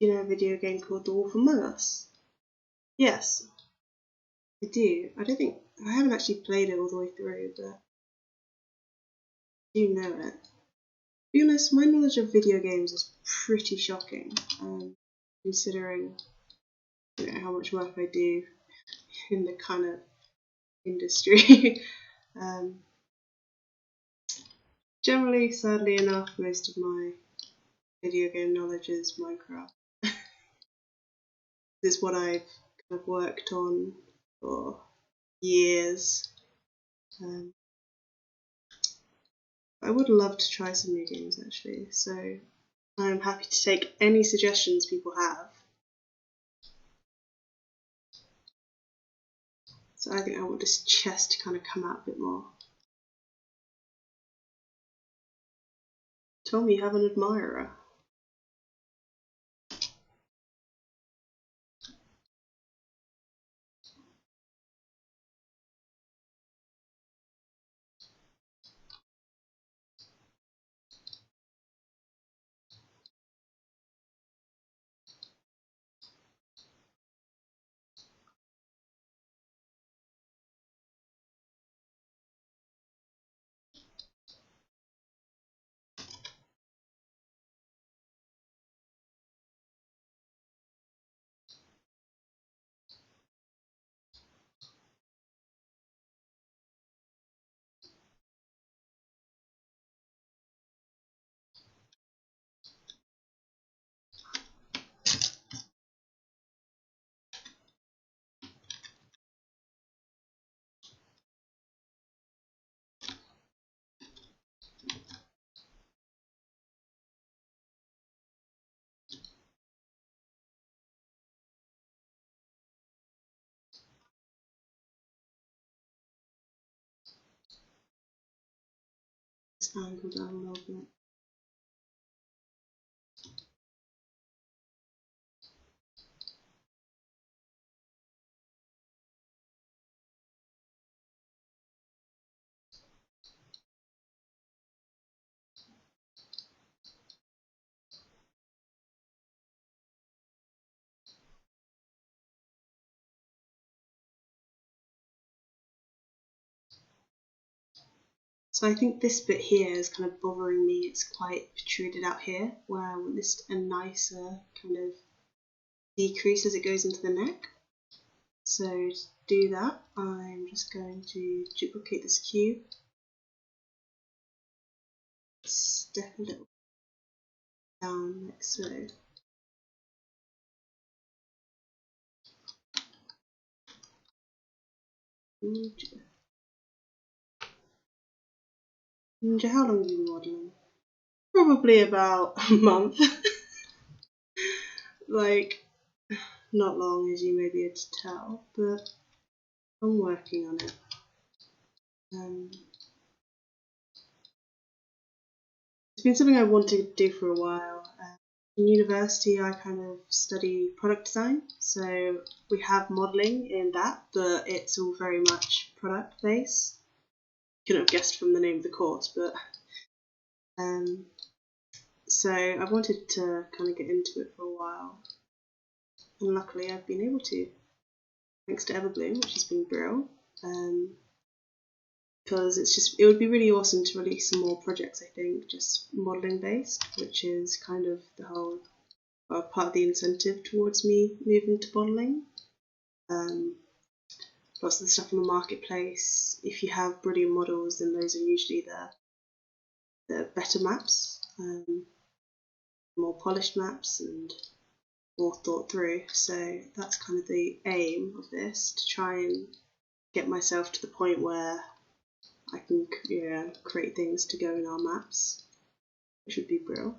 You know a video game called The Wolf Among Us? Yes, I do. I haven't actually played it all the way through, but I do know it. To be honest, my knowledge of video games is pretty shocking, considering how much work I do in the kind of industry. Generally, sadly enough, most of my video game knowledge is Minecraft. This is what I've kind of worked on for years. I would love to try some new games actually, so I'm happy to take any suggestions people have. So I think I want this chest to kind of come out a bit more. Tell me you have an admirer. This angle down a little bit. So I think this bit here is kind of bothering me. It's quite protruded out here, where I want this a nicer kind of decrease as it goes into the neck. So to do that, I'm just going to duplicate this cube, step a little down like so. Ninja, how long have you been modelling? Probably about a month. Like, not long as you may be able to tell, but I'm working on it. It's been something I wanted to do for a while. In university, I kind of study product design, so we have modelling in that, but it's all very much product based. Couldn't have guessed from the name of the course, but So I wanted to kind of get into it for a while, and luckily I've been able to, thanks to Everbloom, which has been brilliant. Because it would be really awesome to release some more projects, I think, just modelling based, which is kind of the whole part of the incentive towards me moving to modelling. Lots of the stuff on the marketplace, if you have brilliant models, then those are usually the better maps, more polished maps and more thought through. So that's kind of the aim of this, to try and get myself to the point where I can create things to go in our maps, which would be brilliant.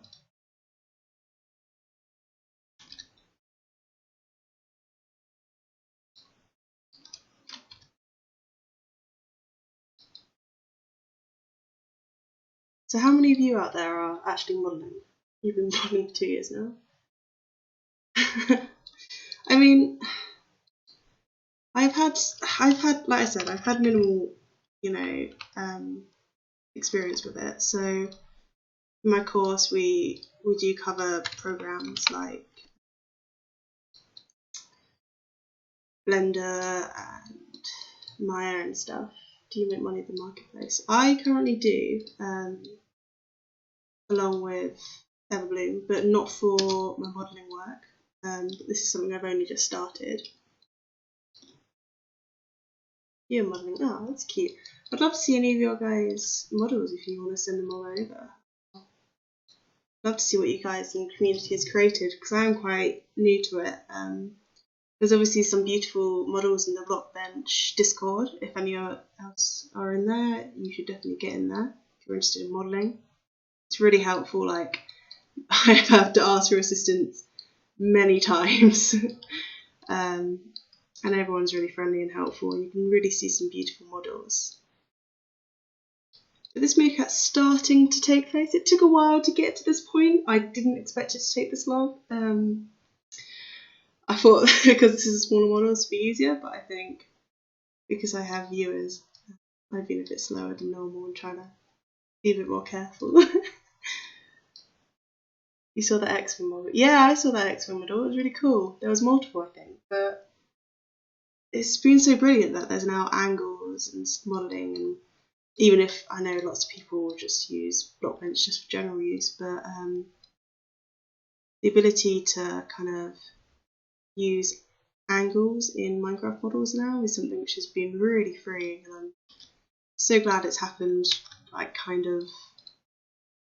So how many of you out there are actually modelling? You've been modelling for 2 years now. I mean, I've had, like I said, I've had minimal, experience with it. So in my course, we do cover programs like Blender and Maya and stuff. Do you make money at the marketplace? I currently do, along with Everbloom, but not for my modelling work. This is something I've only just started. You're modelling. Oh, that's cute. I'd love to see any of your guys' models if you want to send them all over. I'd love to see what you guys in the community has created, because I am quite new to it. There's obviously some beautiful models in the Blockbench Discord. If any else are in there, you should definitely get in there if you're interested in modelling. It's really helpful. Like, I have to ask for assistance many times. And everyone's really friendly and helpful, and you can really see some beautiful models. But this meerkat's starting to take place. It took a while to get to this point. I didn't expect it to take this long. I thought because this is a smaller model, it would be easier, but I think because I have viewers, I've been a bit slower than normal and trying to be a bit more careful. You saw the X-Men model? Yeah, I saw that X-Men model. It was really cool. There was multiple, I think, but it's been so brilliant that there's now angles and modelling, and even if I know lots of people will just use Blockbench just for general use, but the ability to kind of use angles in Minecraft models now is something which has been really freeing, and I'm so glad it's happened, like, kind of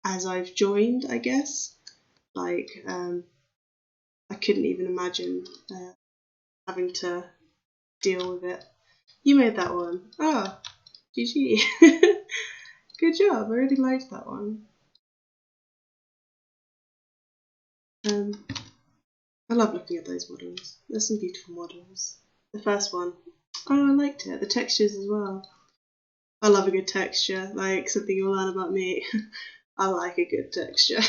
as I've joined, I guess. Like, I couldn't even imagine having to deal with it. You made that one. Oh, GG. Good job. I really liked that one. I love looking at those models. There's some beautiful models. The first one, oh, I liked it. The textures as well. I love a good texture, like something you'll learn about me. I like a good texture.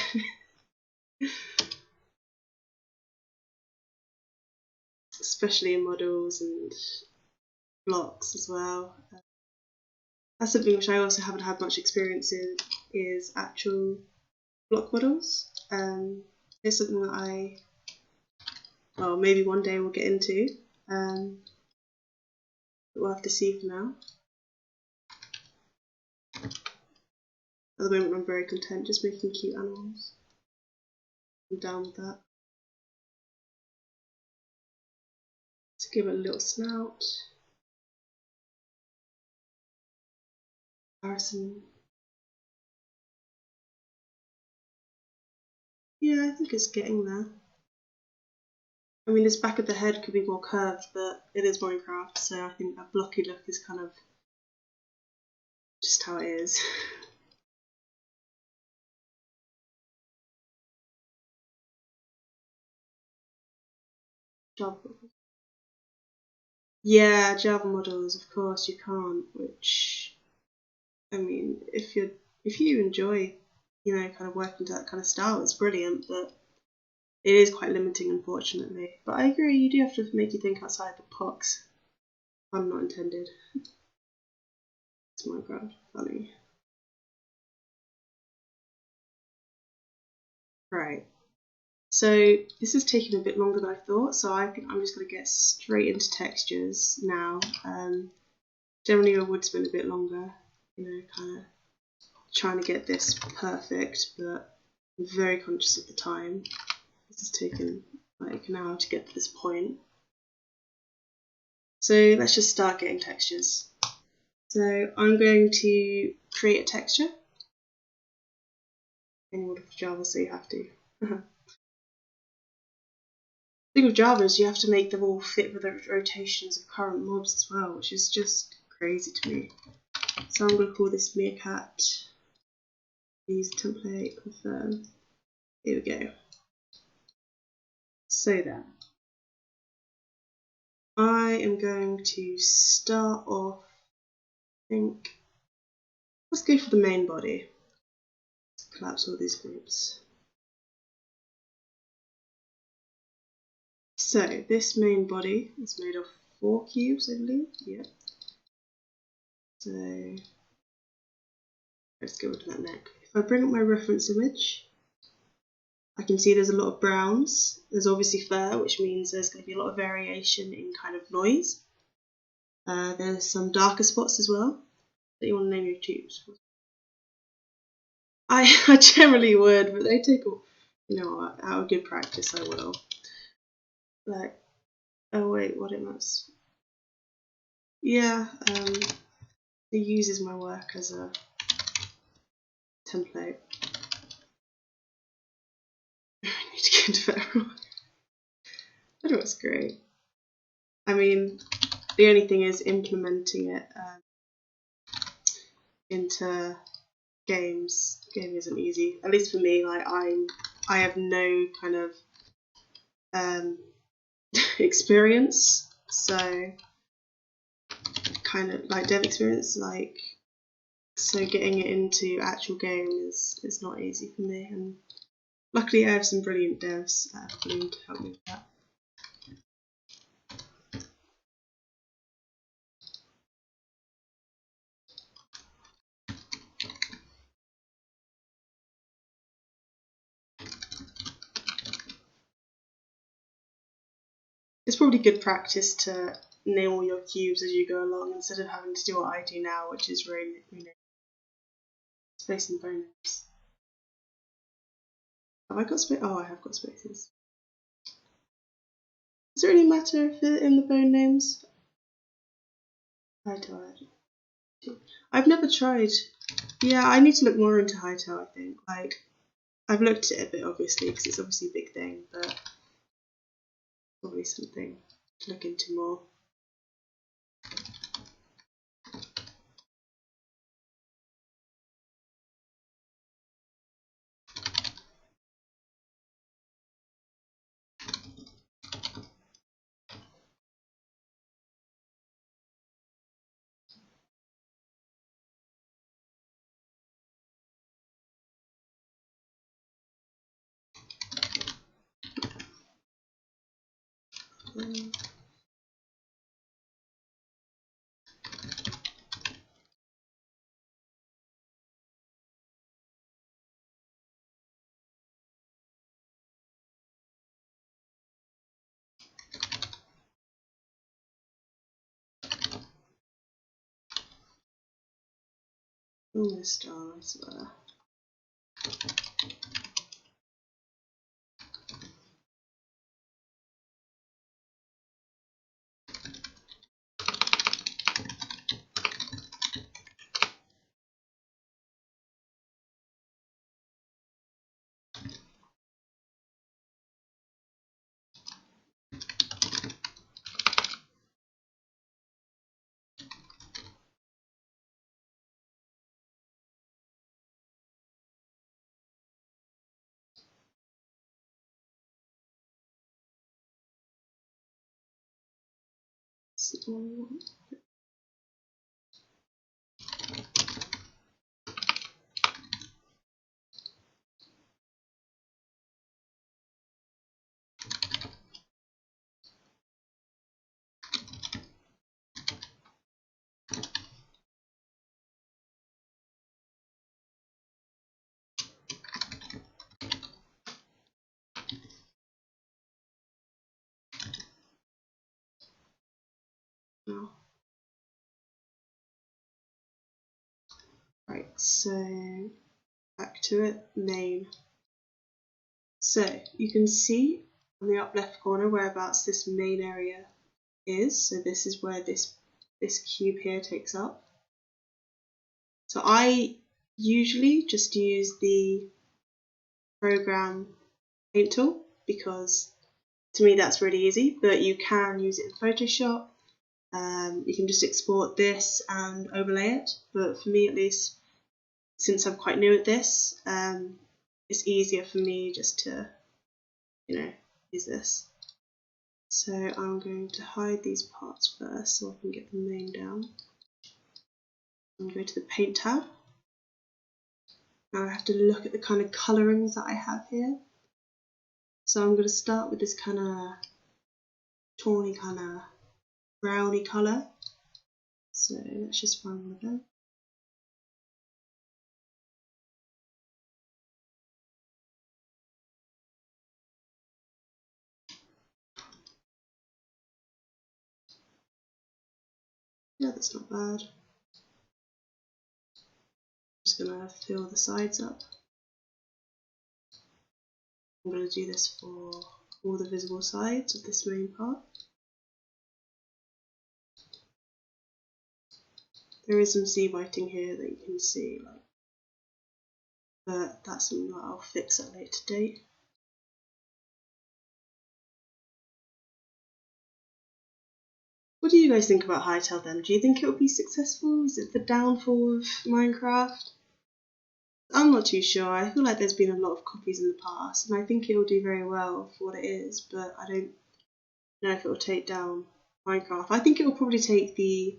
Especially in models and blocks as well. That's something which I also haven't had much experience in, is actual block models. It's something that maybe one day we'll get into. But we'll have to see for now. At the moment I'm very content just making cute animals. I'm down with that. To give it a little snout. Harrison. Yeah, I think it's getting there. I mean, this back of the head could be more curved, but it is Minecraft, so I think that blocky look is kind of just how it is. Java. Yeah, Java models, of course you can't. Which, I mean, if you enjoy, kind of working to that kind of style, it's brilliant. But it is quite limiting, unfortunately. But I agree, you do have to make you think outside the box. I'm not intended. It's Minecraft, funny. Right. So this is taking a bit longer than I thought, so I think I'm just going to get straight into textures now. Generally I would spend a bit longer, kind of trying to get this perfect, but I'm very conscious of the time. This has taken like an hour to get to this point. So let's just start getting textures. So I'm going to create a texture in order for Java, so you have to. The thing with Java is you have to make them all fit with the rotations of current mobs as well, which is just crazy to me. So I'm going to call this Meerkat, use template, confirm. Here we go. So then, I am going to start off, I think, let's go for the main body. Let's collapse all these groups. So this main body is made of 4 cubes, I believe. Yep. So let's get rid of that neck. If I bring up my reference image, I can see there's a lot of browns. There's obviously fur, which means there's going to be a lot of variation in kind of noise. There's some darker spots as well that you want to name your tubes. I generally would, but they take, out of good practice, I will. Like, oh wait, what it must. Yeah, it uses my work as a template. I need to get into that. I know it's great. I mean, the only thing is implementing it into games. Game isn't easy, at least for me. Like I have no kind of experience, so kind of like dev experience, like so getting it into actual game is not easy for me. And luckily, I have some brilliant devs at Everbloom to help me with that. It's probably good practice to name all your cubes as you go along instead of having to do what I do now, which is rename space and bone names. Have I got space? Oh, I have got spaces. Does it really matter if they're in the bone names? Hightail. I've never tried. Yeah, I need to look more into Hightail, I think. Like, I've looked at it a bit, obviously, because it's obviously a big thing, but probably something to look into more. Almost done, I swear. now. Right, so back to it, main. So you can see on the up left corner whereabouts this main area is. So this is where this cube here takes up. So I usually just use the program paint tool because to me that's really easy, but you can use it in Photoshop. You can just export this and overlay it, but for me at least, since I'm quite new at this, it's easier for me just to, use this. So I'm going to hide these parts first so I can get the main down. I'm going to go to the paint tab. Now I have to look at the kind of colourings that I have here. So I'm going to start with this kind of tawny, kind of browny colour. So let's just find one of them. Yeah, that's not bad. I'm just going to fill the sides up. I'm going to do this for all the visible sides of this main part. There is some sea whiting here that you can see, but that's something that I'll fix at a later date. What do you guys think about Hytale then? Do you think it will be successful? Is it the downfall of Minecraft? I'm not too sure. I feel like there's been a lot of copies in the past, and I think it will do very well for what it is, but I don't know if it will take down Minecraft. I think it will probably take the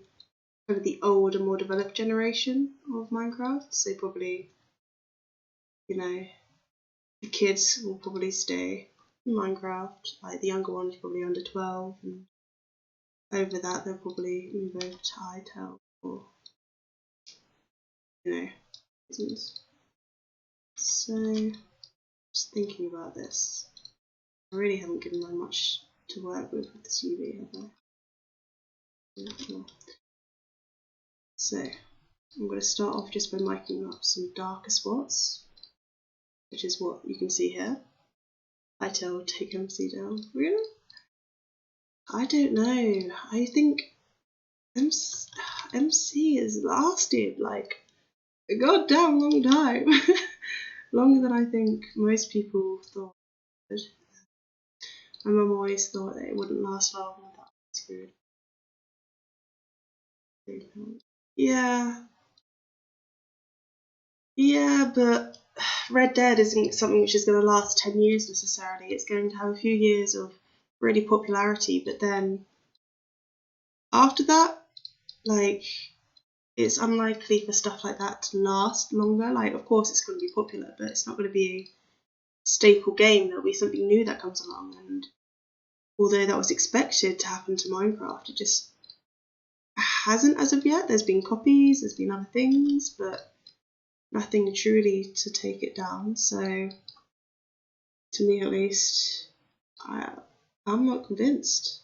older, more developed generation of Minecraft, so probably, the kids will probably stay in Minecraft, like the younger ones probably under 12, and over that they'll probably move over to Hytale or, reasons. So, just thinking about this, I really haven't given them much to work with this UV, have I? No. So, I'm going to start off just by making up some darker spots, which is what you can see here. Hytale will take MC down. Really? I don't know. I think MC has lasted like a goddamn long time. Longer than I think most people thought it would. My mum always thought that it wouldn't last long, and that was screwed. Yeah, but Red Dead isn't something which is going to last 10 years necessarily. It's going to have a few years of really popularity, but then after that, it's unlikely for stuff like that to last longer. Of course it's going to be popular, but it's not going to be a staple game. There'll be something new that comes along, and although that was expected to happen to Minecraft, it just hasn't as of yet. There's been copies, there's been other things, but nothing truly to take it down. So, to me at least, I'm not convinced.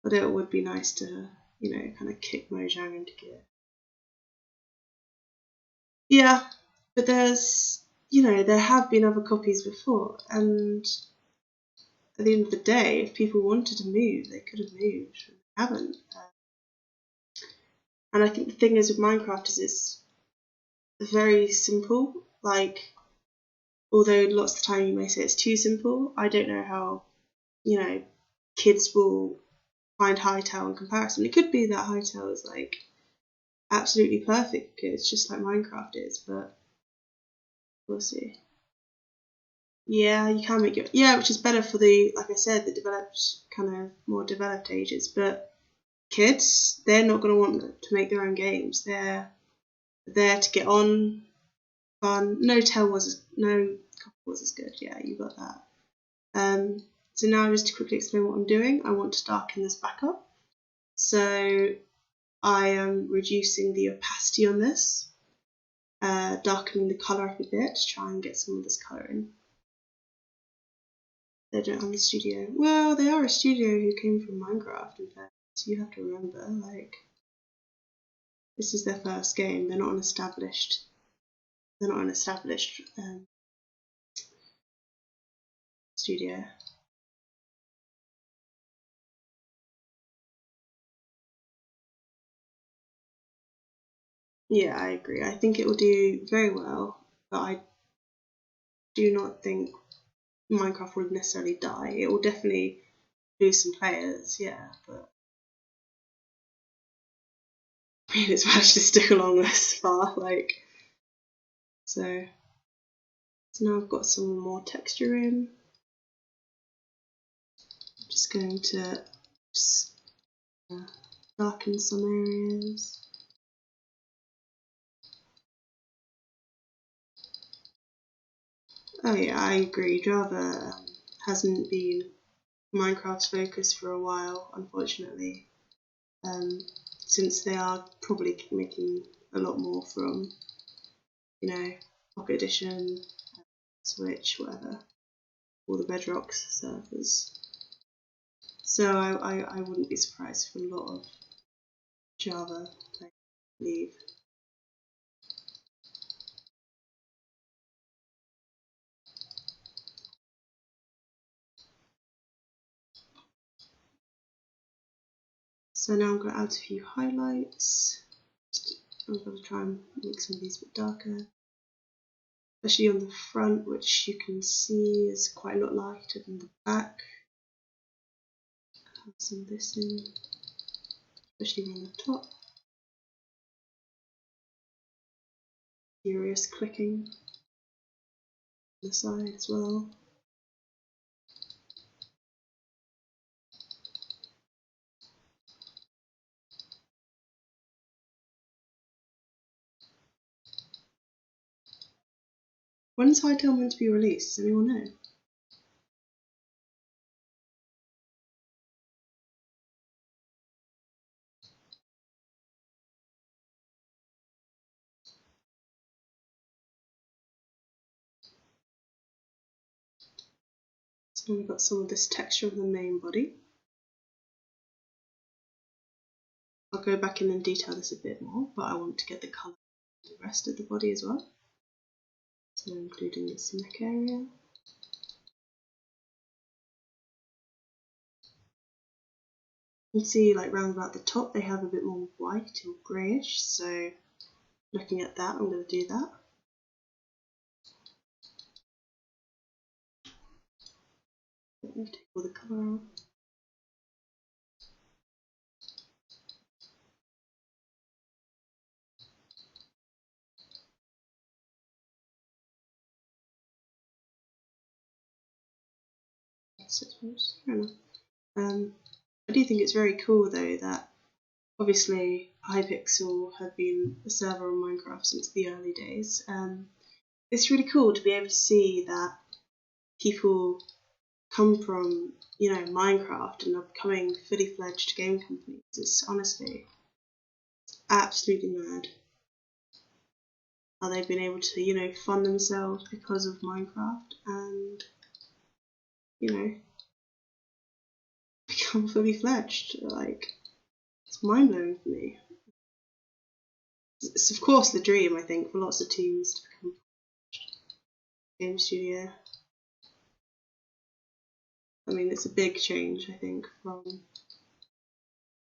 But it would be nice to, kind of kick Mojang into gear. Yeah, but there's, there have been other copies before, and at the end of the day, if people wanted to move, they could have moved. They haven't. And I think the thing is with Minecraft is it's very simple. Although lots of the time you may say it's too simple, I don't know how, kids will find Hytale in comparison. It could be that Hytale is absolutely perfect for kids, just like Minecraft is, but we'll see. Yeah, you can make it. Yeah, which is better for the, like I said, the developed, kind of more developed ages. But kids, they're not going to want to make their own games. They're there to get on, fun. No copy was as good. Yeah, you got that. So now just to quickly explain what I'm doing, I want to darken this back up. So I am reducing the opacity on this, darkening the colour up a bit to try and get some of this colour in. They don't have a studio. Well, they are a studio who came from Minecraft, in fact. So you have to remember, like, this is their first game. They're not an established. Studio. Yeah, I agree. I think it will do very well, but I do not think Minecraft will necessarily die. It will definitely lose some players, yeah, but I mean, it's managed to stick along this far, like, so now I've got some more texture in. I'm just going to darken some areas. Oh yeah, I agree. Java hasn't been Minecraft's focus for a while, unfortunately, since they are probably making a lot more from, Pocket Edition, Switch, whatever, all the Bedrock servers. So I wouldn't be surprised if a lot of Java players leave. So now I'm going to add a few highlights. I'm going to try and make some of these a bit darker, especially on the front, which you can see is quite a lot lighter than the back. Add some of this in, especially around the top. Furious clicking on the side as well. When's Hytale meant to be released? Does anyone know? So we've got some of this texture of the main body. I'll go back in and detail this a bit more, but I want to get the colour of the rest of the body as well. So including this neck area. You can see like round about the top they have a bit more white or greyish, so looking at that I'm going to do that. Let me take all the colour out. Fair enough. I do think it's very cool though that obviously Hypixel have been a server on Minecraft since the early days. It's really cool to be able to see that people come from Minecraft and are becoming fully fledged game companies. It's honestly absolutely mad how they've been able to fund themselves because of Minecraft and become fully fledged. Like, it's mind blowing for me. It's of course the dream, I think, for lots of teams to become a game studio. I mean, it's a big change, I think, from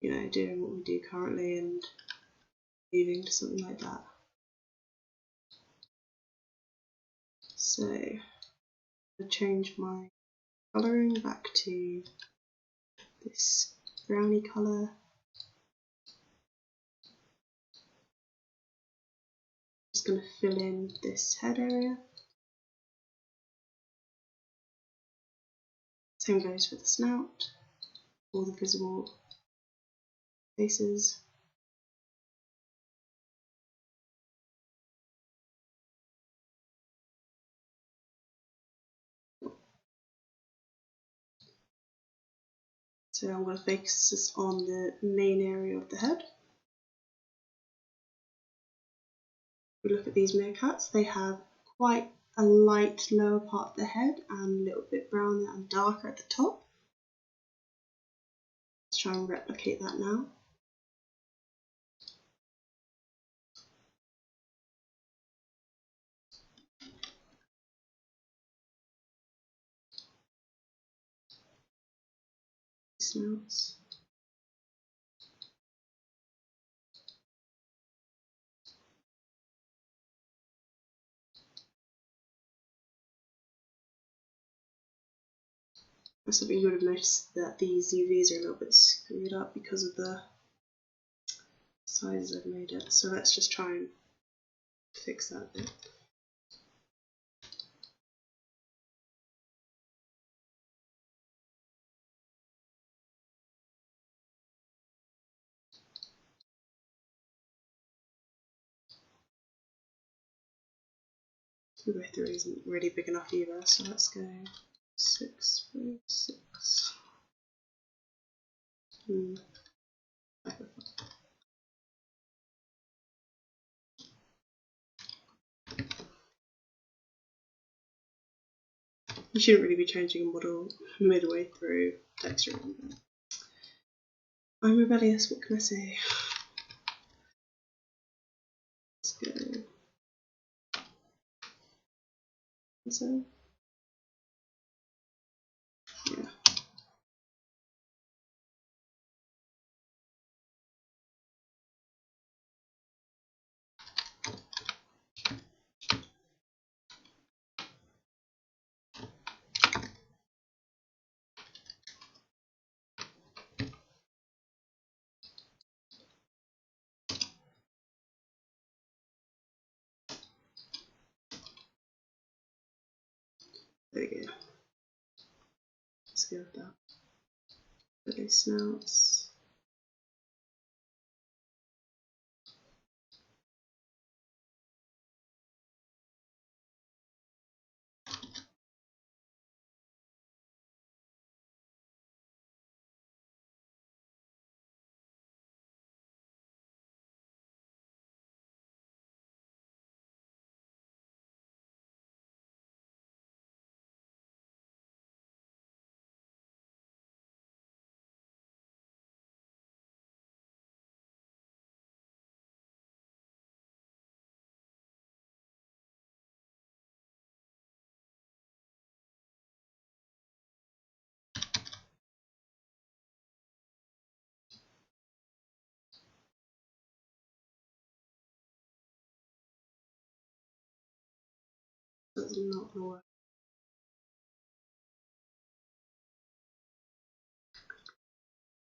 doing what we do currently and moving to something like that. So I'll change my colouring back to this browny colour. Just going to fill in this head area. Same goes for the snout, all the visible faces. So I'm going to focus this on the main area of the head. If we look at these meerkats, they have quite a light lower part of the head and a little bit browner and darker at the top. Let's try and replicate that now. Snouts. So you would have noticed that these UVs are a little bit screwed up because of the sizes I've made it. So let's just try and fix that a bit. Two by three isn't really big enough either, so let's go 6 by 6. You shouldn't really be changing a model midway through texturing. I'm rebellious, what can I say? Let's go. So, yeah. There we go. Let's go with that. Put those snouts. That's not gonna work.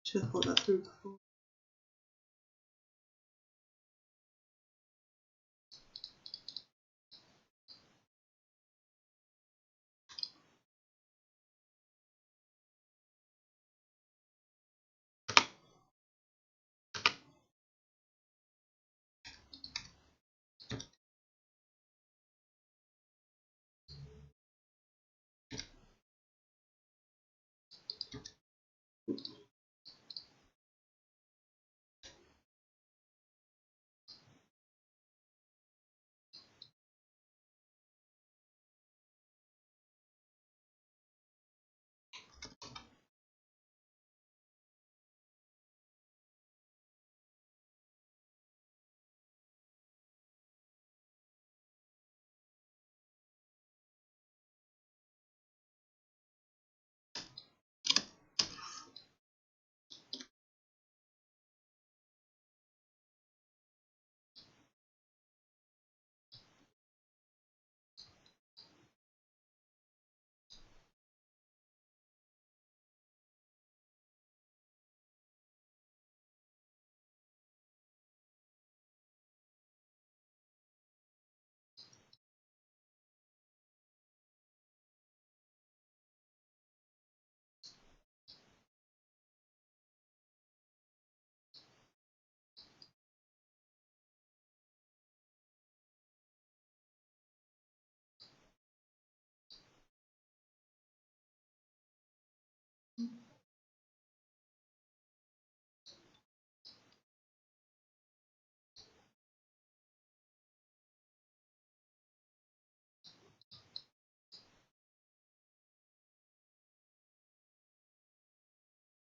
Should have thought that through before.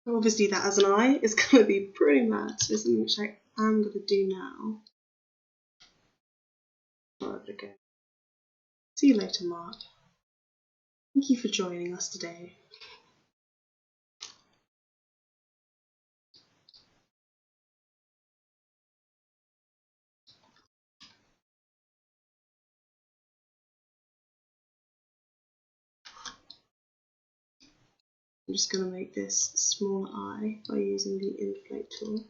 Obviously that as an eye is going to be pretty mad, so something which I am going to do now. Alright, okay. See you later, Mark. Thank you for joining us today. I'm just going to make this a smaller eye by using the inflate tool.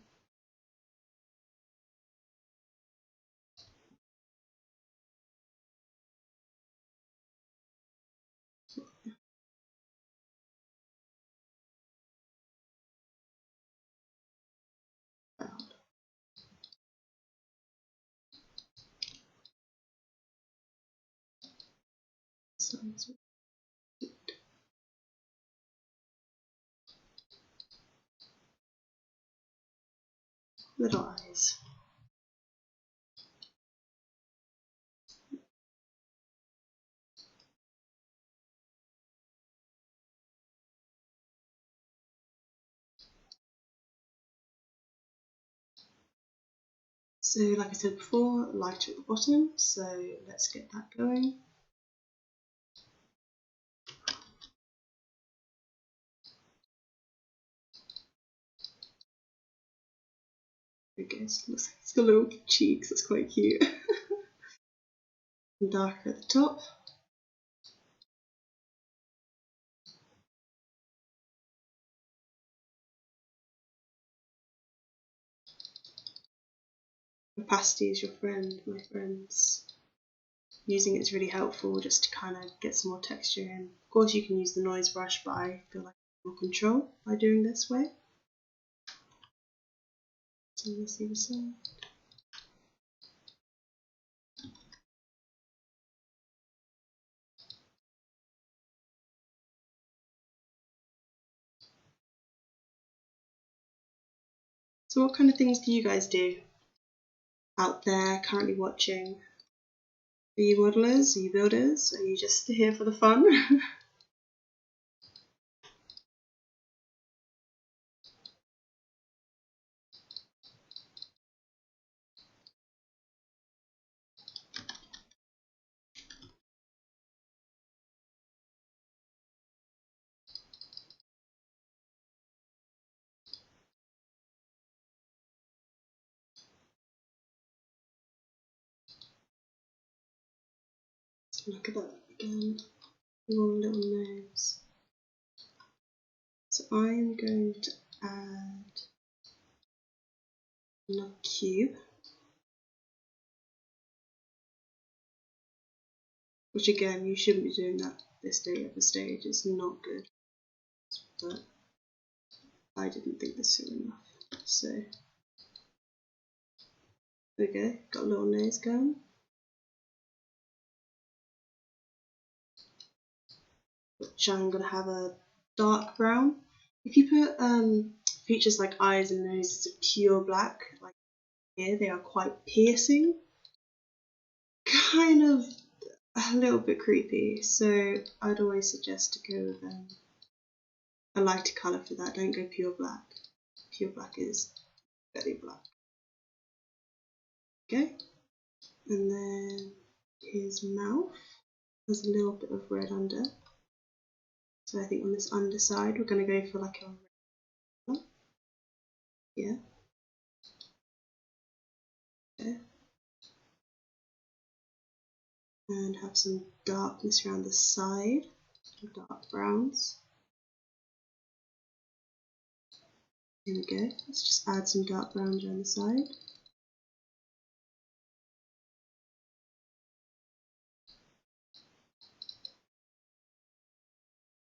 Little eyes. So like I said before, lighter at the bottom, so let's get that going. There it goes. Looks like it's got little cheeks, that's quite cute. And darker at the top. Opacity is your friend, my friends. Using it is really helpful just to kind of get some more texture in. Of course you can use the noise brush, but I feel like I have more control by doing this way. So let's see the side. So what kind of things do you guys do out there currently watching? Are you modelers? Are you builders? Are you just here for the fun? Look at that again. One little nose. So I'm going to add another cube, which again you shouldn't be doing that this day at the stage. It's not good, but I didn't think this through enough. So there we go. Got a little nose going. Which I'm going to have a dark brown. If you put features like eyes and noses of pure black, like here, they are quite piercing, kind of a little bit creepy. So I'd always suggest to go with a lighter colour for that. Don't go pure black. Pure black is very black. Okay, and then his mouth has a little bit of red under. So I think on this underside we're going to go for like a red one. Yeah. Okay. And have some darkness around the side, some dark browns. Here we go. Let's just add some dark browns around the side.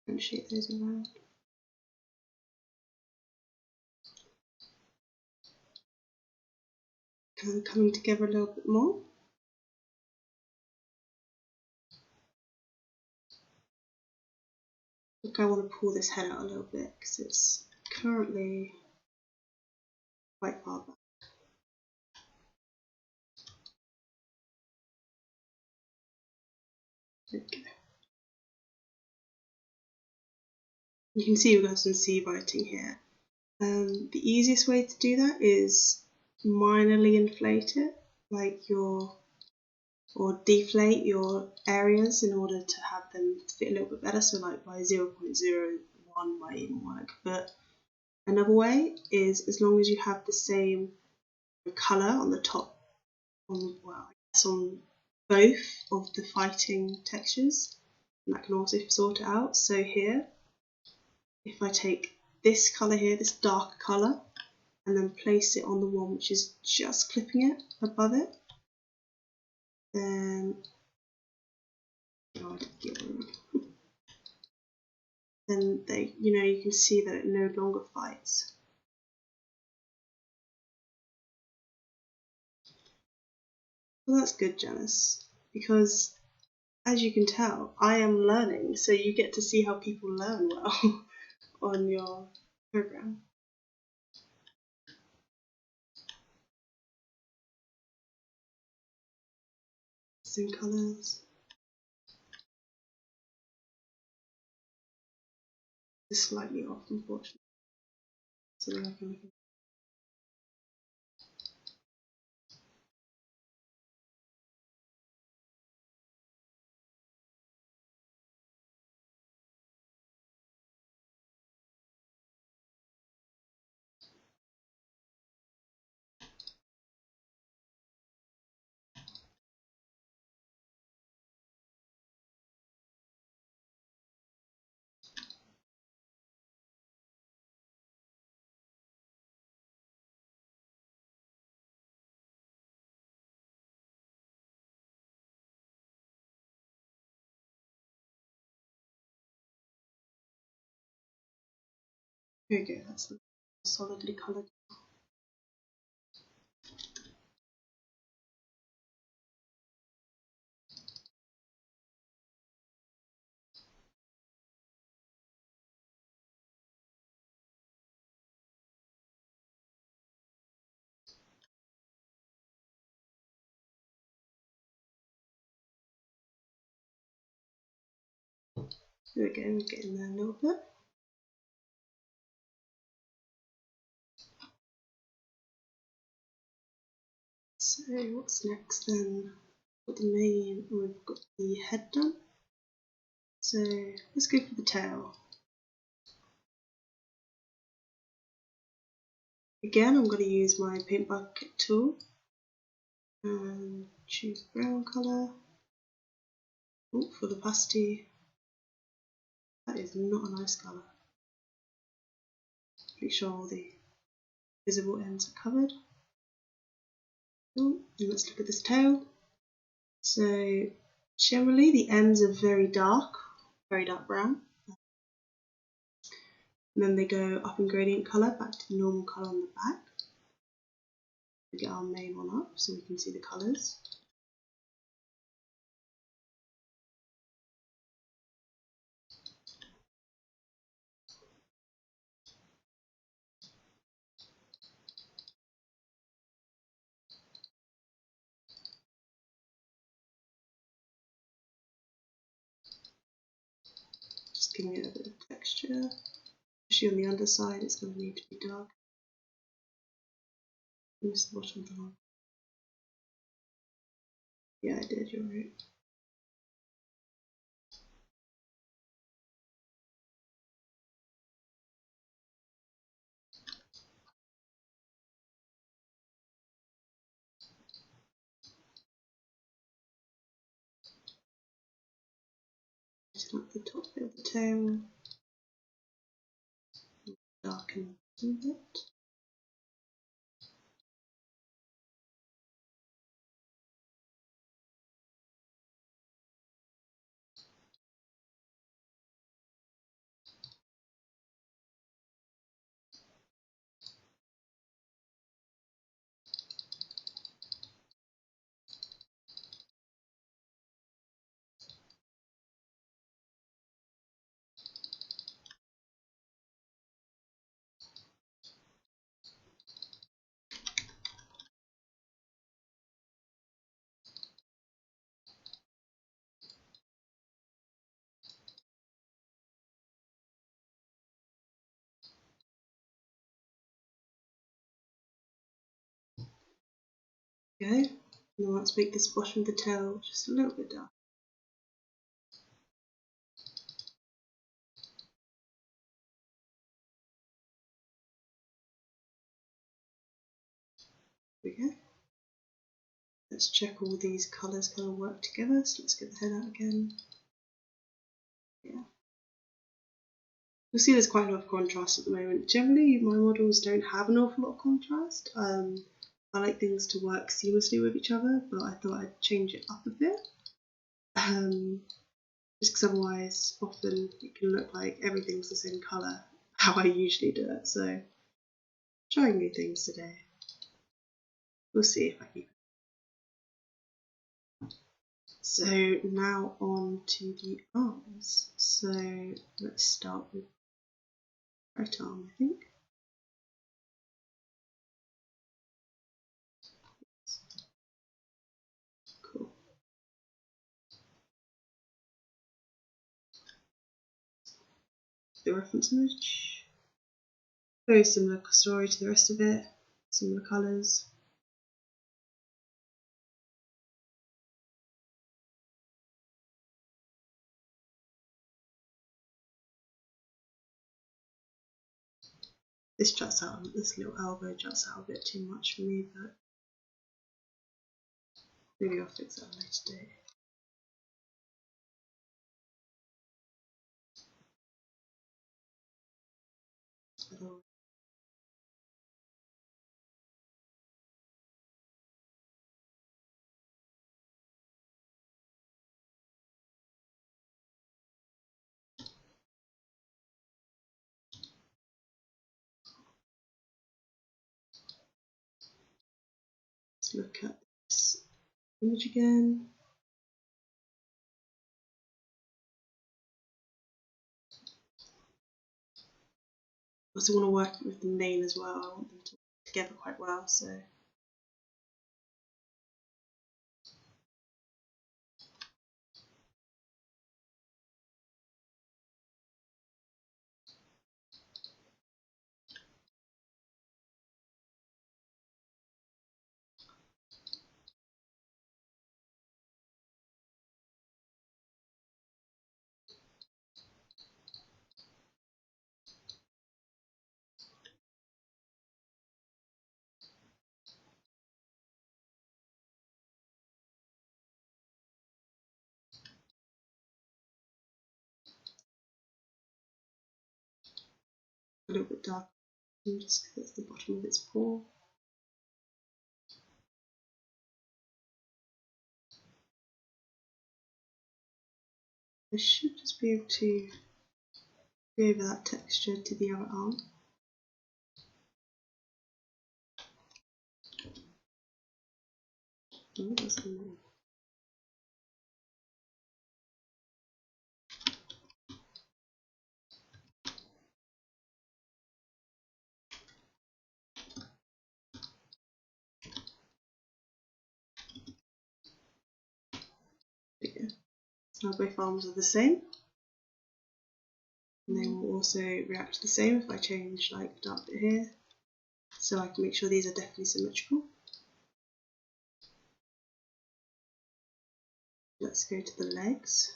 And shape those around. Kind of coming together a little bit more. Look, I want to pull this head out a little bit because it's currently quite far back. Okay. You can see we've got some C writing here. The easiest way to do that is minorly inflate it, or deflate your areas in order to have them fit a little bit better. So like by 0.01 might even work. But another way is, as long as you have the same colour on the top, on both of the fighting textures, and that can also sort it out. So here, if I take this colour here, this dark colour, and then place it on the one which is just clipping it above it, then then you can see that it no longer fights. Well, that's good, Janice, because as you can tell, I am learning, so you get to see how people learn well on your program. Some colours. It's slightly off, unfortunately. So I can Here we go, that's solidly coloured. Here we go, we're getting there a little bit. So what's next then? We've got the head done. So let's go for the tail. Again, I'm going to use my paint bucket tool and choose brown colour. Oh, for the opacity, that is not a nice colour. Make sure all the visible ends are covered. Oh, and let's look at this tail. So generally the ends are very dark brown. And then they go up in gradient colour back to the normal colour on the back. We get our main one up so we can see the colours. Just giving it a bit of texture. Especially on the underside, it's going to need to be dark. I missed the bottom of the line. Yeah, I did, you're right. Just like the top bit of the tail, darken a little bit. There we go. Now let's make this bottom of the tail just a little bit dark. There we go. Let's check all these colours kind of work together. So let's get the head out again. Yeah. You'll see there's quite a lot of contrast at the moment. Generally, my models don't have an awful lot of contrast. I like things to work seamlessly with each other, but I thought I'd change it up a bit. Just because otherwise, often it can look like everything's the same colour, how I usually do it. So, trying new things today. We'll see if I keep it. So now on to the arms. So let's start with right arm, I think. Cool. The reference image. Very similar story to the rest of it. Similar colours. This little elbow juts out a bit too much for me, but maybe I'll fix that later today. Let's look at this image again. I also want to work with the mane as well. I want them to work together quite well. So a little bit darker, just because it's the bottom of its paw. I should just be able to go over that texture to the other arm. Oh, that's annoying. So now both arms are the same, and they will also react the same if I change like the dark bit here, so I can make sure these are definitely symmetrical. Let's go to the legs.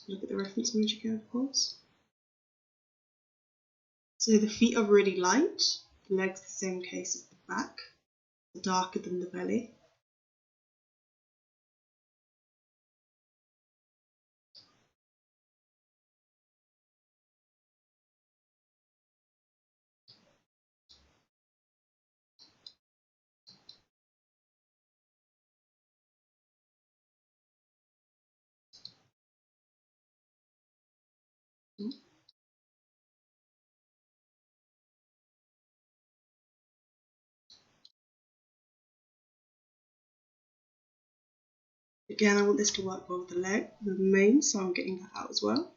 Look at the reference image again, of course. So the feet are really light, the legs the same case as the back, darker than the belly. Again, I want this to work well with the mane, so I'm getting that out as well.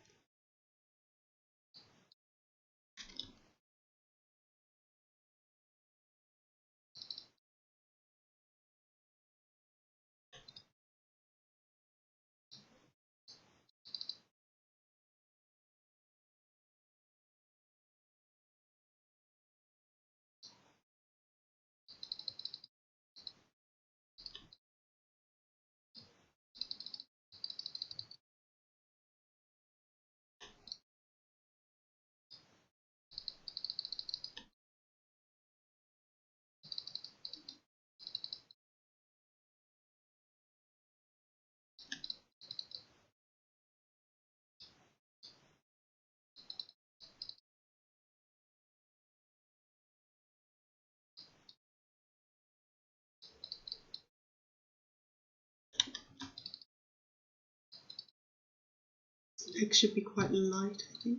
Legs should be quite light, I think.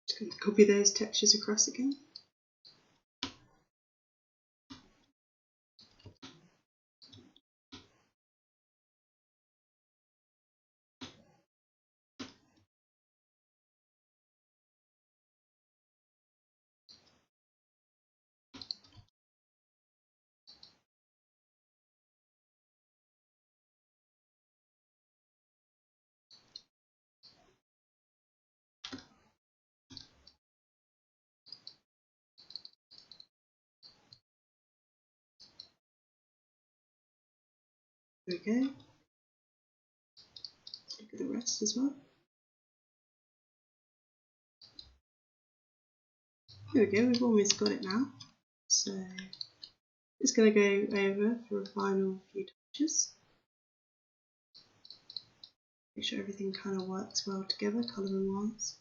Just going to copy those textures across again. There we go. Let's look at the rest as well. Here we go, we've almost got it now. So just going to go over for a final few touches. Make sure everything kind of works well together, colouring wise.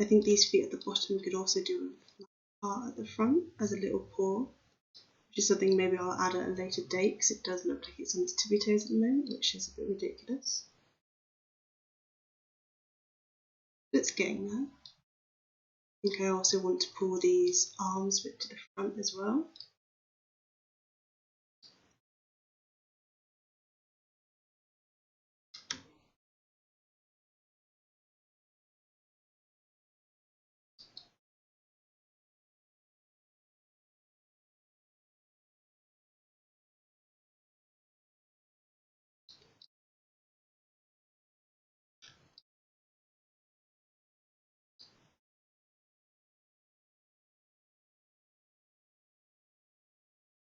I think these feet at the bottom we could also do a flat part at the front as a little paw, which is something maybe I'll add at a later date because it does look like it's on its tippy toes at the moment, which is a bit ridiculous. But it's getting there. I think I also want to pull these arms a bit to the front as well.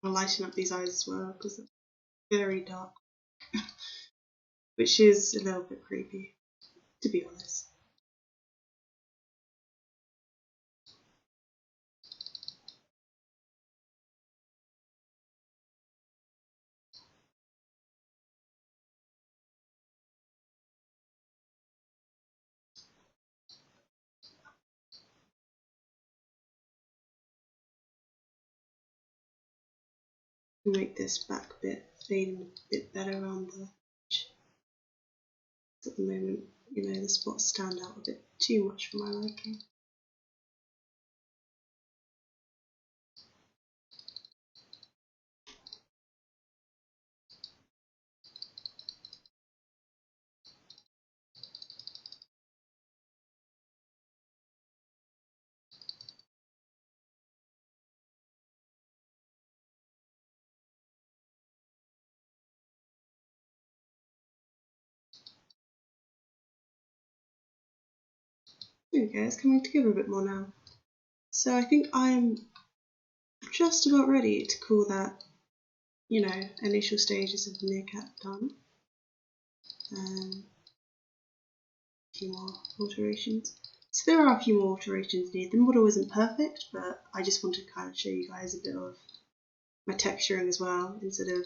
I'll lighten up these eyes as well because they're very dark, which is a little bit creepy, to be honest. Make this back bit fade a bit better around the edge. At the moment, you know, the spots stand out a bit too much for my liking. There we go, it's coming together a bit more now. So I think I'm just about ready to call that, you know, initial stages of the meerkat done. A few more alterations. So there are a few more alterations needed. The model isn't perfect, but I just want to kind of show you guys a bit of my texturing as well, instead of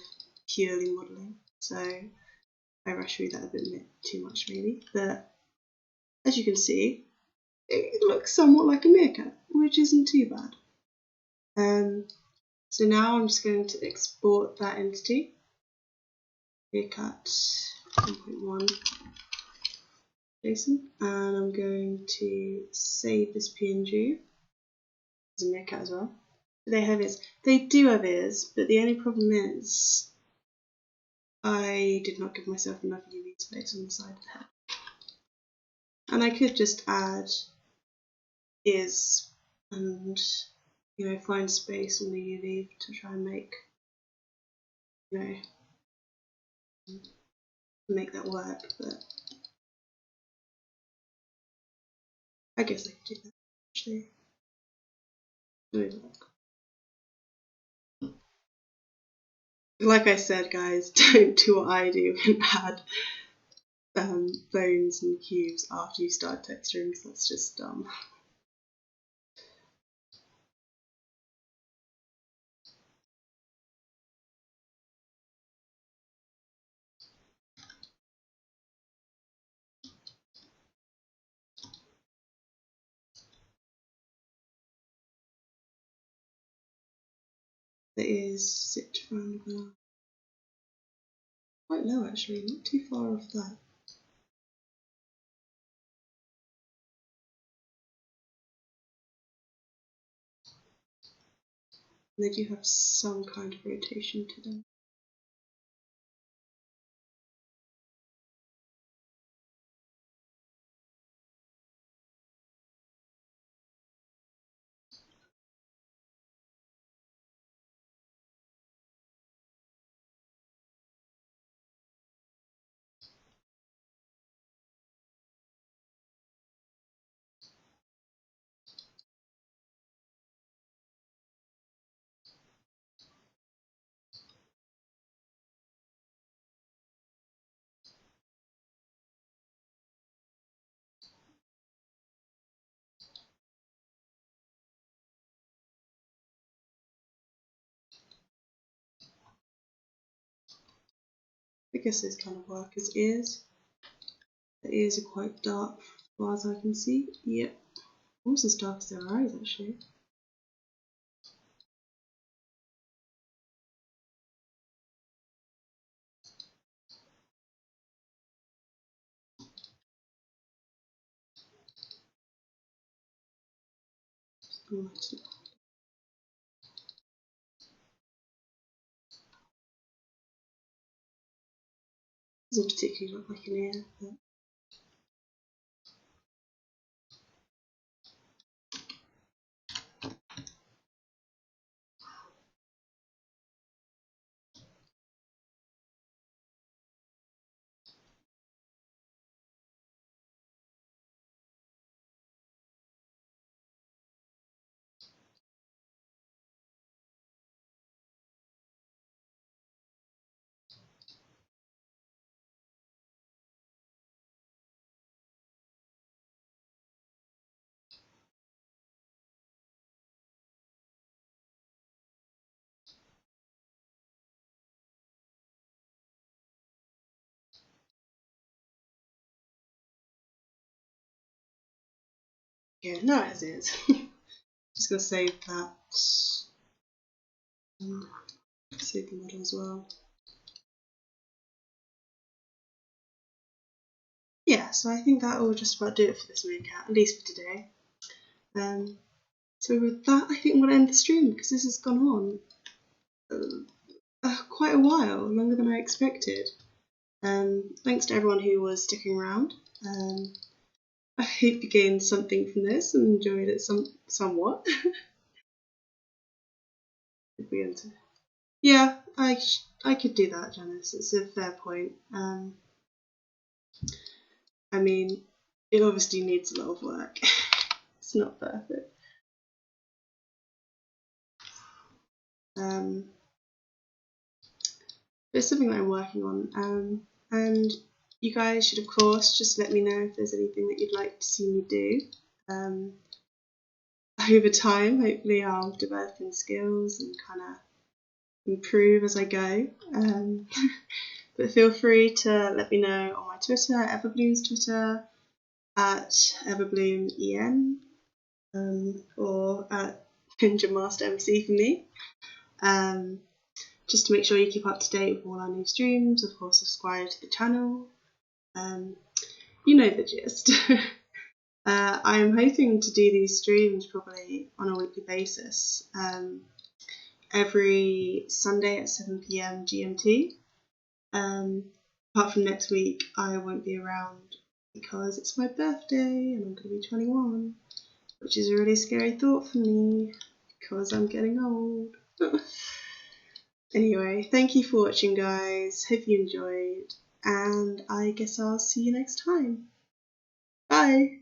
purely modelling. So I rush through that a bit too much maybe, but as you can see, it looks somewhat like a meerkat, which isn't too bad. So now I'm just going to export that entity, meerkat 1.1, JSON, and I'm going to save this PNG. There's a meerkat as well. They have ears. They do have ears, but the only problem is I did not give myself enough UV space on the side of the head. And I could just add ears and, you know, find space on the UV to try and make, you know, make that work, but I guess I could do that actually. Like I said, guys, don't do what I do and add bones and cubes after you start texturing, because that's just dumb. It is sit triangle. Quite low actually, not too far off that. And they do have some kind of rotation to them. I guess this kind of work as ears. The ears are quite dark as far as I can see. Yep, almost as dark as their eyes actually. Doesn't particularly look like an ear, but yeah, no, it is. Just gonna save that. And save the model as well. Yeah, so I think that will just about do it for this meerkat, at least for today. So with that, I think I'm going to end the stream because this has gone on quite a while, longer than I expected. Thanks to everyone who was sticking around. I hope you gained something from this and enjoyed it somewhat. Yeah, I could do that, Janice. It's a fair point. I mean, it obviously needs a lot of work. It's not perfect. It's something that I'm working on, and you guys should of course just let me know if there's anything that you'd like to see me do. Over time, hopefully I'll develop in skills and kind of improve as I go. But feel free to let me know on my Twitter, Everbloom's Twitter, at EverbloomEN, or at NinjaMasterMC for me. Just to make sure you keep up to date with all our new streams. Of course, subscribe to the channel. You know the gist. I am hoping to do these streams probably on a weekly basis, every Sunday at 7 p.m. GMT. Apart from next week, I won't be around because it's my birthday and I'm going to be 21, which is a really scary thought for me because I'm getting old. Anyway, thank you for watching, guys. Hope you enjoyed, and I guess I'll see you next time. Bye!